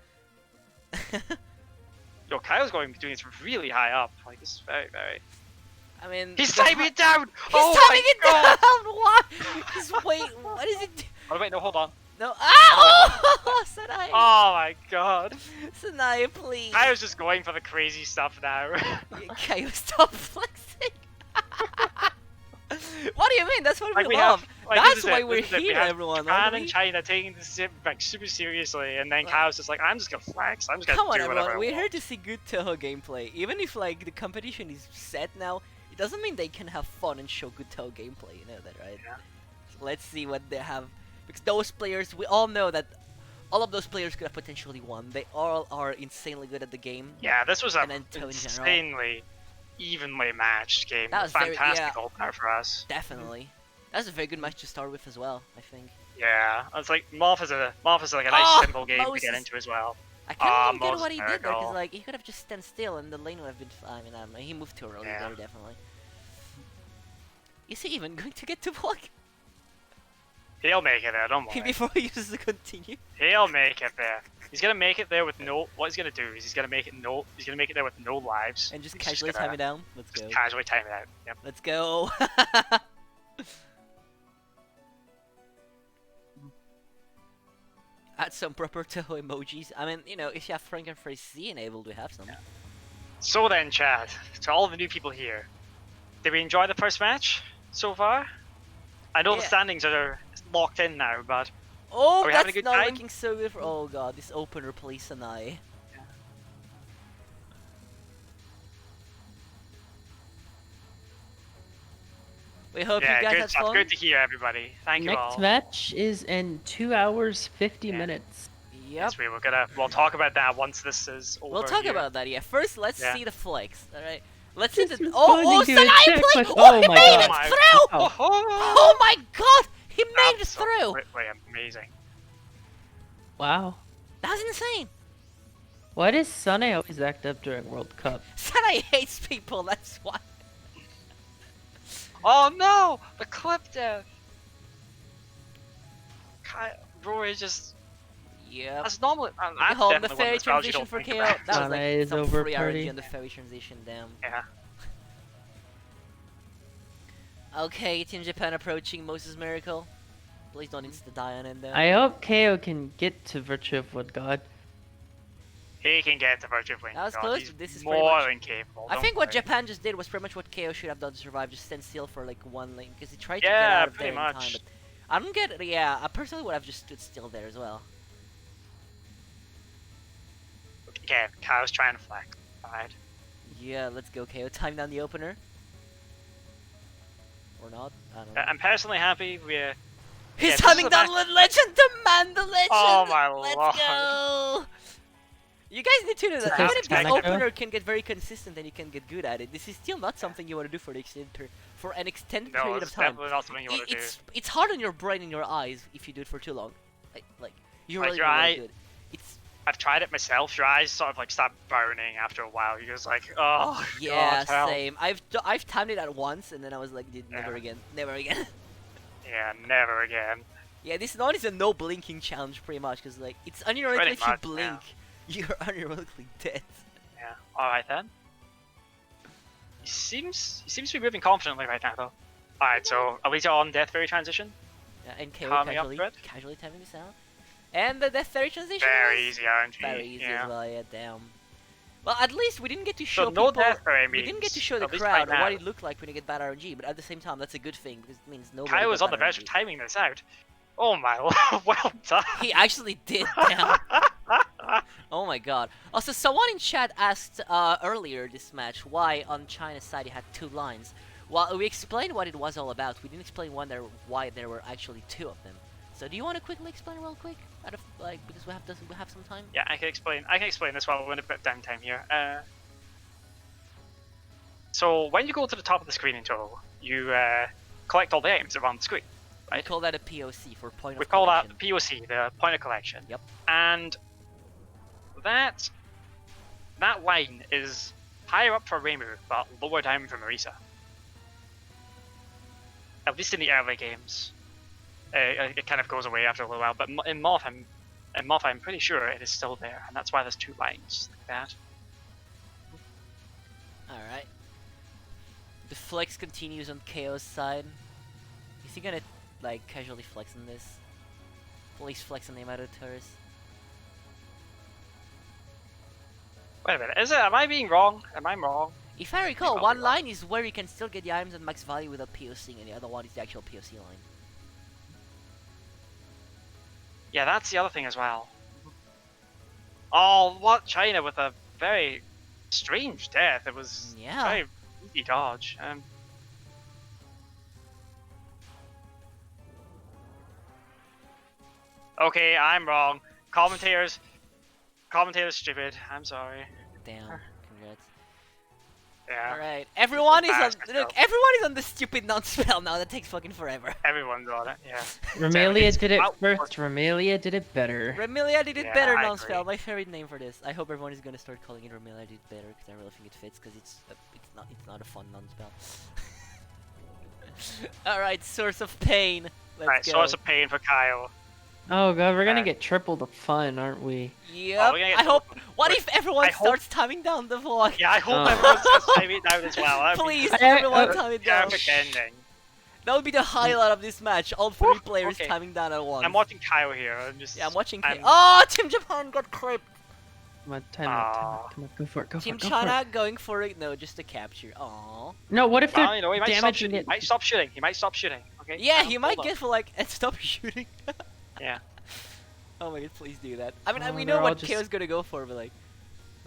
Yo, Kyle's doing this really high up. Like, this is very, very... I mean, He's because timing it down! He's Oh timing my it god! down. What? He's what is it? Oh wait, no, hold on. No. Oh, Sanai. Oh my god. Sanai, please. I was just going for the crazy stuff now. Kayo, stop flexing. What do you mean? That's what Like, we we love. have- like, this That's is why it, we're this is it. We here, have everyone. Japan aren't and we? China taking this like super seriously, and then Kyle's just like, I'm just gonna flex. I'm just gonna Come on, do whatever everyone. I We're want. here to see good Touhou gameplay. Even if like the competition is set now, it doesn't mean they can have fun and show good Touhou gameplay. You know that, right? Yeah. So let's see what they have, because those players, we all know that all of those players could have potentially won. They all are insanely good at the game. Yeah, this was a And then Touhou in general. insanely evenly matched game. That was very- fantastic yeah. opener for us. Definitely. That's a very good match to start with as well, I think. Yeah, it's like MoF is like a nice Oh, simple game to Moses. get into as well. I can't even get Moses what he did there, because miracle. like he could have just stand still and the lane would have been fine. I mean, he moved too early Yeah. there, definitely. Is he even going to get to block He'll make it there, don't worry. before he uses the continue? He'll make it there. He's gonna make it there with no. What he's gonna do is he's gonna make it there with no lives. And just He's casually gonna time it down? Let's go. Just casually time it out. Yep. Let's go. Add some proper Touhou emojis. I mean, you know, if you have Frankenphrase C enabled, we have some. Yeah. So then, Chad, to all the new people here, did we enjoy the first match so far? I know the Yeah. standings are locked in now, but Oh, Are we having that's a good not time? looking so good for. Oh god, this opener, please, Sanai. We hope yeah, you guys good had stuff. fun. Good to hear, everybody. Thank you Next all. match is in 2 hours 50 Yeah. minutes. Yep. Yes, we'll talk about that once this is over. We'll talk here. about that, yeah. First, let's Yeah. see the flex, alright? Let's see Just the. responding Oh, to a Sanai check, played! but- Oh, oh he my made God. it my through! Oh. Oh my god! He made it through! Wait, amazing. Wow. That was insane! Why does Sunny always act up during World Cup? Sanai hates people, that's why. Oh no! The clip death! Rory just... Yep. That's normal. I'm Behold, the definitely one fairy of the spells you transition don't for think KO. about. That was Sanai like is some over free party. RNG on the fairy transition, damn. Yeah. Okay, Team Japan approaching Moses Miracle. Please don't insta-die on him though. I hope Kayo can get to Virtue of Wood God. He can get the Virtue of Wind That was God. close, He's but this is pretty more much- than capable. I don't think what worry. Japan just did was pretty much what Kayo should have done to survive, just stand still for like one lane, because he tried to get Yeah, out of there pretty in much. time, but I don't get it, yeah, I personally would have just stood still there as well. Again, Kayo's trying to flex. Alright. Yeah, let's go Kayo, time down the opener. Or not, I don't know. I'm personally happy we're... He's this is timing the down match- Legend, demand the Legend! Oh my Let's lord. go! You guys need to know that It's even just if this Kaneko. opener can get very consistent and you can get good at it, this is still not something you want to do for an extended No, period it's of time. definitely not something you want to do. It's hard on your brain and your eyes if you do it for too long. Like you're Like, really, your really eye- good. It's I've tried it myself. Your eyes sort of like start burning after a while. You're just like, oh, yeah, God, help. same. I've timed it at once and then I was like, never Yeah. again, never again. Yeah, never again. Yeah, this one is a no blinking challenge pretty much because like it's unironically Pretty if you much, blink, you're unironically dead. Yeah. All right then. He seems to be moving confidently right now though. All right, so Aelita on Death Fairy transition. Yeah, and KO Calming up casually, a bit. casually timing this out. And the Death Fairy transition Very was easy RNG. very easy yeah. as well, yeah, damn. Well, at least we didn't get to show So no people... Death Fairy We means. didn't get to show the at least crowd right now, what it looked like when you get bad RNG, but at the same time, that's a good thing, because it means nobody Kayo was got on the bad verge of RNG. timing this out. Oh my lord, well done. He actually did, damn. Oh my god. Also, someone in chat asked earlier this match why on China's side he had two lines. Well, we explained what it was all about. We didn't explain why there were actually two of them. So do you want to quickly explain real quick? Out of because we have some time. Yeah, I can explain this while we're in a bit of downtime here. So when you go to the top of the screen in Touhou, you collect all the items around the screen. We call that a POC for point We of call that collection. the POC, the point of collection. Yep. And that line is higher up for Reimu, but lower down for Marisa. At least in the early games. It kind of goes away after a little while, but in MoF, I'm pretty sure it is still there, and that's why there's two lines like that. Alright. The flex continues on Kayo's side. Is he gonna like casually flex on this? Please flex on the Yamato turrets. Wait a minute, is it? Am I being wrong? Am I wrong? If I recall, I'll be one wrong. line is where you can still get the items at max value without POCing, and the other one is the actual POC line. Yeah, that's the other thing as well. Oh, what China with a very strange death. It was Yeah. very easy dodge. Okay, I'm wrong. Commentators stupid. I'm sorry. Damn. Congrats. Yeah, Alright. Everyone is on. Embarrass myself. Look, everyone is on the stupid non-spell now. That takes fucking forever. everyone's on it. Yeah. Romelia did it out- first. Romelia did it better. Romelia did it Yeah, better I non-spell. agree. My favorite name for this. I hope everyone is gonna start calling it Romelia did it better because I really think it fits because it's not a fun non-spell. Alright, source of pain. Let's Alright, go. source of pain for Kayo. Oh god, we're gonna Uh, get triple the fun, aren't we? Yep. Oh, we're gonna get I hope. double- What if everyone I hope- starts timing down the vlog? Yeah, I hope Oh. everyone says timing it down as well. That'd be Please, I- everyone I- time it down. perfect ending. That would be the highlight of this match. All three Woo, players okay. timing down at once. I'm watching Kayo here. I'm just. Yeah, I'm watching. I'm- Oh, Team Japan got creeped. Come on, time out, time Aw. out. Come on, go for it, go for Team it, go China going for it. No, just a capture. Aww. for it. No, what if they're Well, you know, he might stop damaging shooting. He it? might stop shooting. He might stop shooting. Okay. Yeah, he Hold might on. get for like and stop shooting. Yeah. Oh my god, please do that. I mean, Oh, we they're know all what just- KO's gonna go for, but like,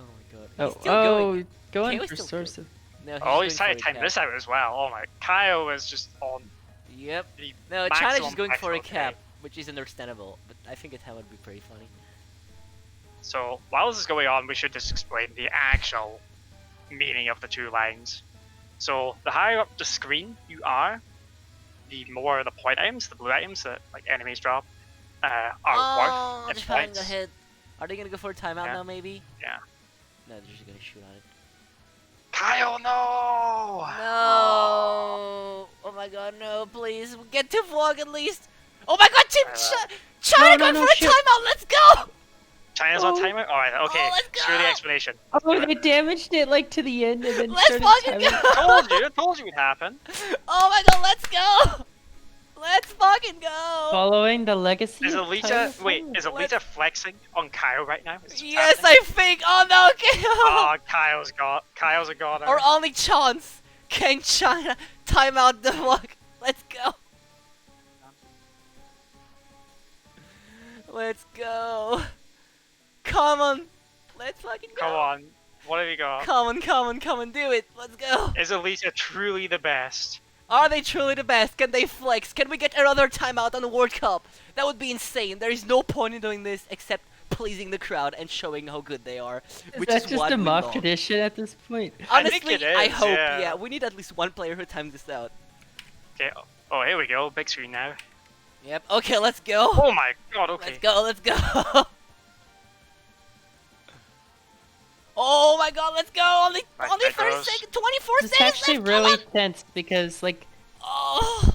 oh my god. Oh, He's still going. going KO's for still source of... No, Oh, he's going trying to for a time cap. this out as well. Oh my. Kayo is just on Yep. the. No, China's maximum just going for a maximum cap, today. which is understandable, but I think a time would be pretty funny. So while this is going on, we should just explain the actual meaning of the two lines. So the higher up the screen you are, the more the point items, the blue items that like enemies drop, are Oh, worth in Japan points. got hit. Are they gonna go for a timeout Yeah. now, maybe? Yeah. No, they're just gonna shoot on it. Kayo, no! No! Oh my god, no, please. Get to vlog at least! Oh my god, Team Uh, China No, no, going no, for a shit. timeout, let's go! China's on timer? Alright, okay. let's Screw the go! explanation. Oh, they damaged it like to the end and then Let's started fucking timing. go! I told you it would happen. Oh my god, let's go! Let's fucking go! Following the legacy Is of Aelita, Kayo? wait, is Aelita flexing on Kayo right now? Is this what's Yes, happening? I think. Oh no, okay. Oh, Kayo's a goner. Our only chance. Can China time out the fuck? Let's go. Let's go. Come on. Let's fucking go. Come on, what have you got? Come on, do it. Let's go. Is Aelita truly the best? Are they truly the best? Can they flex? Can we get another timeout on the World Cup? That would be insane. There is no point in doing this except pleasing the crowd and showing how good they are. Which That's is just what a we MoF love. tradition at this point. Honestly, I think it I is, hope, yeah. we need at least one player who times this out. Okay, oh, here we go, big screen now. Yep, okay, let's go. Oh my god, okay. Let's go. Oh my god, let's go. Only Right, 30 there goes. seconds, 24 It's seconds actually left. Come really on. tense because, like, Oh,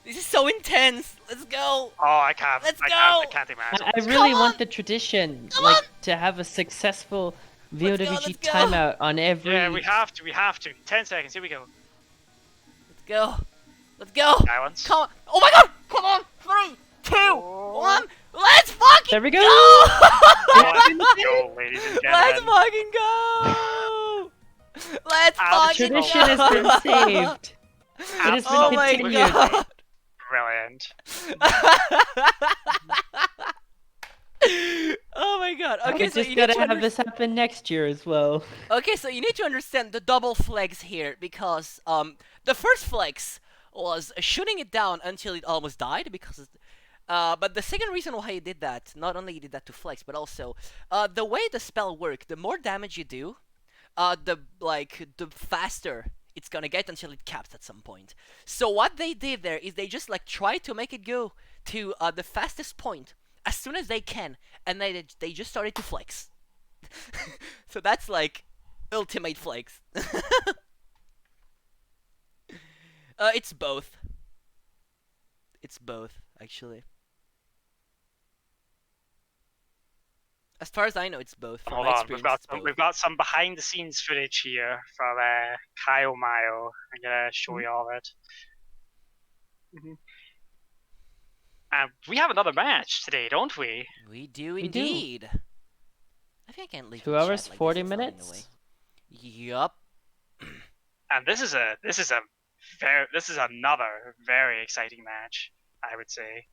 this is so intense. Let's go. Oh, I can't. Let's I go. can't imagine. I really Come want on. the tradition, Come like, on. to have a successful Let's go, VOWG let's go. timeout on every. Yeah, we have to. 10 seconds, here we go. Let's go. Let's go. Silence. Come on. Oh my god. Come on. 3, 2, 1. Let's fucking There we go. Let's go, ladies and Let's gentlemen. fucking go. Let's Ah, the fucking Tradition go. has been saved. It has been Oh my continued. god. Brilliant. Oh my god. Okay, We so just you gotta need to have this happen next year as well. Okay, so you need to understand the double flex here because the first flex was shooting it down until it almost died because but the second reason why he did that, not only he did that to flex, but also the way the spell worked, the more damage you do, the faster it's gonna get until it caps at some point. So what they did there is they just like try to make it go to the fastest point as soon as they can, and they just started to flex. So that's like ultimate flex. It's both. It's both, actually. As far as I know, it's both. From Hold my on, experience, it's both. we've got some behind the scenes footage here from Kayo Mayo. I'm gonna show you all of it. And we have another match today, don't we? We do We do. indeed. I think I can't leave 2 the chat hours, like 40 this, it's not in the minutes. way. Yup. And this is another very exciting match, I would say.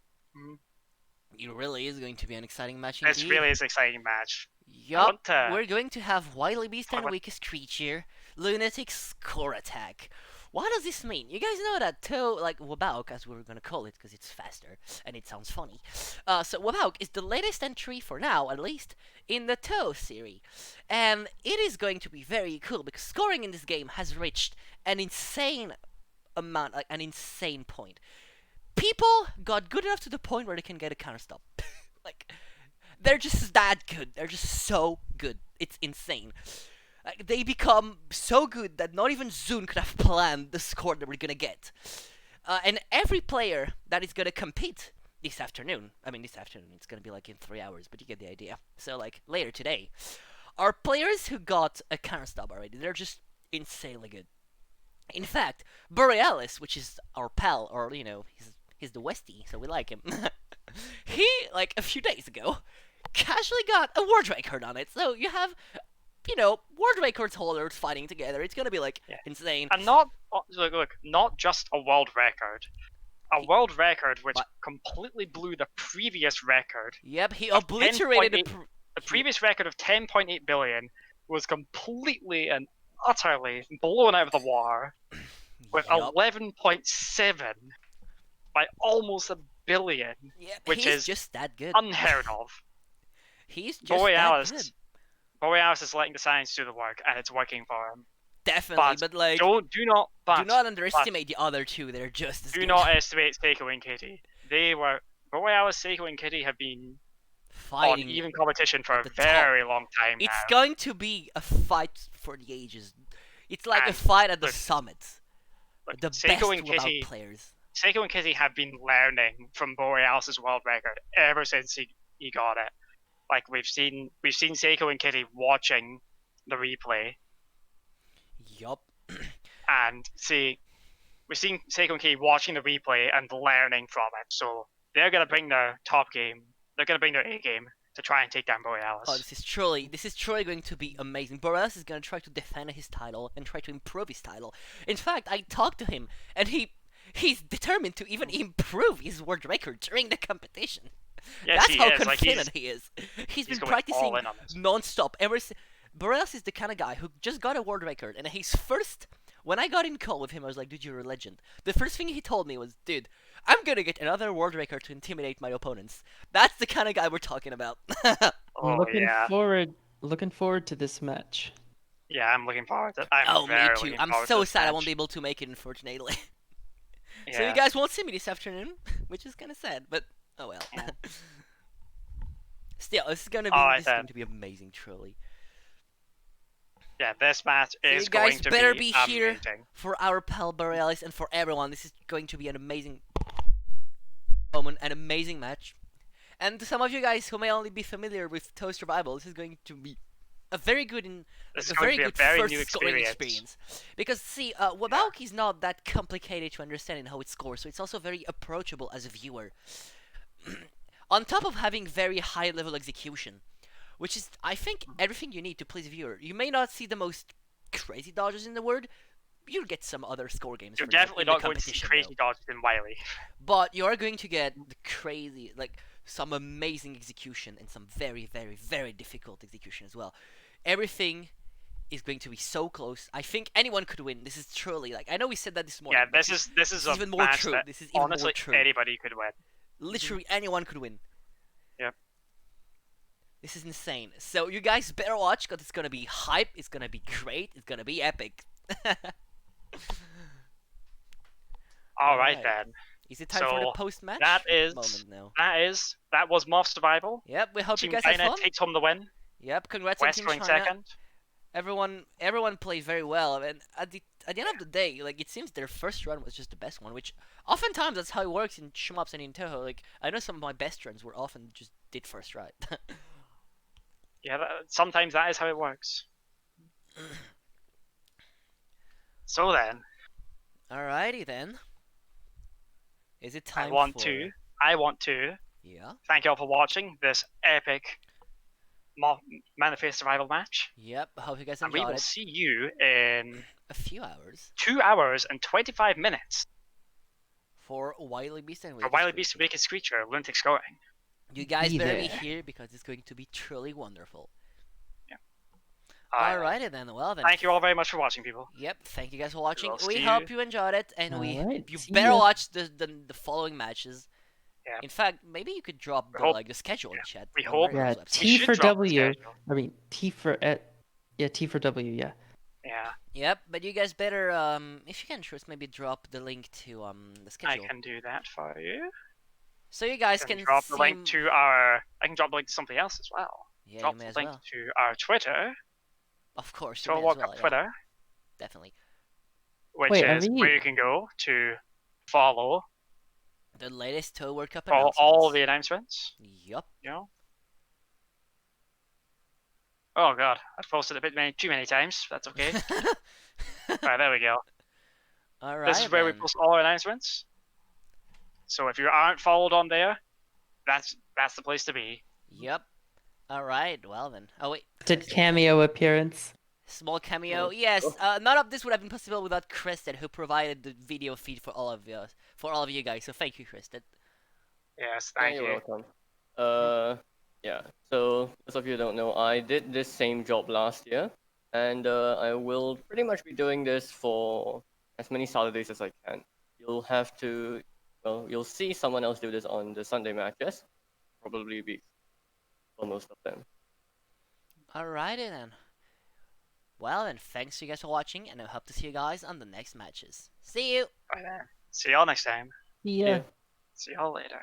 It really is going to be an exciting match This indeed. really is an exciting match. Yup, want to- we're going to have Wily Beast and about- Weakest Creature, Lunatic Score Attack. What does this mean? You guys know that Wabauk, as we were gonna call it, because it's faster and it sounds funny. So Wabauk is the latest entry for now, at least, in the Touhou series, and it is going to be very cool because scoring in this game has reached an insane amount, like an insane point. People got good enough to the point where they can get a counter stop. Like, they're just that good. They're just so good. It's insane. Like, they become so good that not even Zune could have planned the score that we're gonna get. And every player that is gonna compete this afternoon, it's gonna be like in 3 hours, but you get the idea. So like later today, are players who got a counter stop already. They're just insanely good. In fact, Borealis, which is our pal, or he's the Westie, so we like him. He, like a few days ago, casually got a world record on it. So you have, world records holders fighting together. It's gonna be like insane. And not not just a world record. A world record which completely blew the previous record. Yep, he of obliterated 10.8 the previous record of 10.8 billion was completely and utterly blown out of the water with Yup. 11.7 by almost a billion, Yep, which he's is just that good. unheard of. He's just that good. Borealis is letting the science do the work, and it's working for him. Definitely, but like, do not underestimate the other two. They're just as do good. not estimate Seiko and Kitty. Borealis, Seiko, and Kitty have been fighting on even competition for a the top. very long time now. It's going to be a fight for the ages. It's like a And fight at the look, summit. Look, The Seiko best and without Kitty, players. Seiko and Kitty have been learning from Borealis' world record ever since he got it. Like we've seen Seiko and Kitty watching the replay, Yup. and we've seen Seiko and Kitty watching the replay and learning from it. So they're gonna bring their top game. They're gonna bring their A game to try and take down Borealis. Oh, this is truly going to be amazing. Borealis is going to try to defend his title and try to improve his title. In fact, I talked to him, and he's determined to even improve his world record during the competition. Yes, That's he how is. Like, confident he is. He's been going practicing all in on this. non-stop. Borealis is the kind of guy who just got a world record, and when I got in call with him, I was like, dude, you're a legend. The first thing he told me was, dude, I'm gonna get another world record to intimidate my opponents. That's the kind of guy we're talking about. Oh yeah. Looking forward to this match. Yeah, I'm looking forward to it. Me too. I'm so sad I won't be able to make it, unfortunately. Yeah. So you guys won't see me this afternoon, which is kind of sad, but oh well. Yeah. Still, this is going to be amazing, truly. Yeah, this match is you guys going to better be here amazing. For our pal Borealis and for everyone. This is going to be an amazing moment, an amazing match. And to some of you guys who may only be familiar with Touhou Survival, this is going to be a very good first new scoring experience. Because see, Wabauki is not that complicated to understand in how it scores, so it's also very approachable as a viewer. On top of having very high level execution, which is, I think, everything you need to please a viewer. You may not see the most crazy dodges in the world. You'll get some other score games. You're definitely not going to see crazy dodges in Wily. But you are going to get the crazy, like, some amazing execution and some very, very, very difficult execution as well. Everything is going to be so close. I think anyone could win. This is truly, like, I know we said that this morning. Yeah, this is even more true. This is even honestly more true. Anybody could win. Literally anyone could win. Yep. This is insane. So you guys better watch, because it's gonna be hype, it's gonna be great, it's gonna be epic. Alright then. Is it time for the post-match moment now? That was MoF Survival. Yep, we hope Team you guys have China fun. takes home the win. Yep, congrats West on Team going China. second. Everyone played very well, and at the end of the day, like, it seems their first run was just the best one, which oftentimes that's how it works in shmups and in Touhou. Like, I know some of my best runs were often just did first right. Yeah, sometimes that is how it works. So then. Alrighty then. Is it time I want to yeah. thank you all for watching this epic Manifest Survival match. Yep, I hope you guys and we enjoyed will it. see you in A few hours. 2 hours and 25 minutes. For Wily Beast and Wicked Screecher, Lunatic scoring. You guys better be here, because it's going to be truly wonderful. Yeah. Alrighty then, well then. Thank you all very much for watching, people. Yep, thank you guys for watching. We'll We see hope you. you enjoyed it, and you See better ya. watch the following matches. Yeah. In fact, maybe you could drop the schedule in chat. We on hope- Mario's Yeah, website. T should for drop the W. schedule. I mean, T for T for W. Yeah. Yeah, Yep, but you guys better if you can, Trust, maybe drop the link to the I schedule, can do that for you. so you guys I can can drop see. the link to our. I can drop the link to something else as well. Yeah, Drop you may the as link well. to our Twitter. Of course, you So may walk as well. up Yeah, Twitter, definitely. which Wait, is where you can go to follow The latest Touhou World Cup all announcements. the announcements. Yup. You know. Oh god, I've posted a bit too many times. That's okay. Alright, there we go. Alright. This is where we post all our announcements. So if you aren't followed on there, that's the place to be. Yep. Alright, well then. Oh wait. Did cameo appearance. Small cameo. Yes, none of this would have been possible without Kristen, who provided the video feed for all of you guys. So thank you, Kristen. Yes, Yeah, thank you're you. welcome. Yeah. So, those of you who don't know, I did this same job last year, and I will pretty much be doing this for as many Saturdays as I can. You'll have to, well, you'll see someone else do this on the Sunday matches, probably be for most of them. Alrighty then. Well then, thanks to you guys for watching, and I hope to see you guys on the next matches. See you! Bye then. See y'all next time. Yeah. Yeah. See y'all later.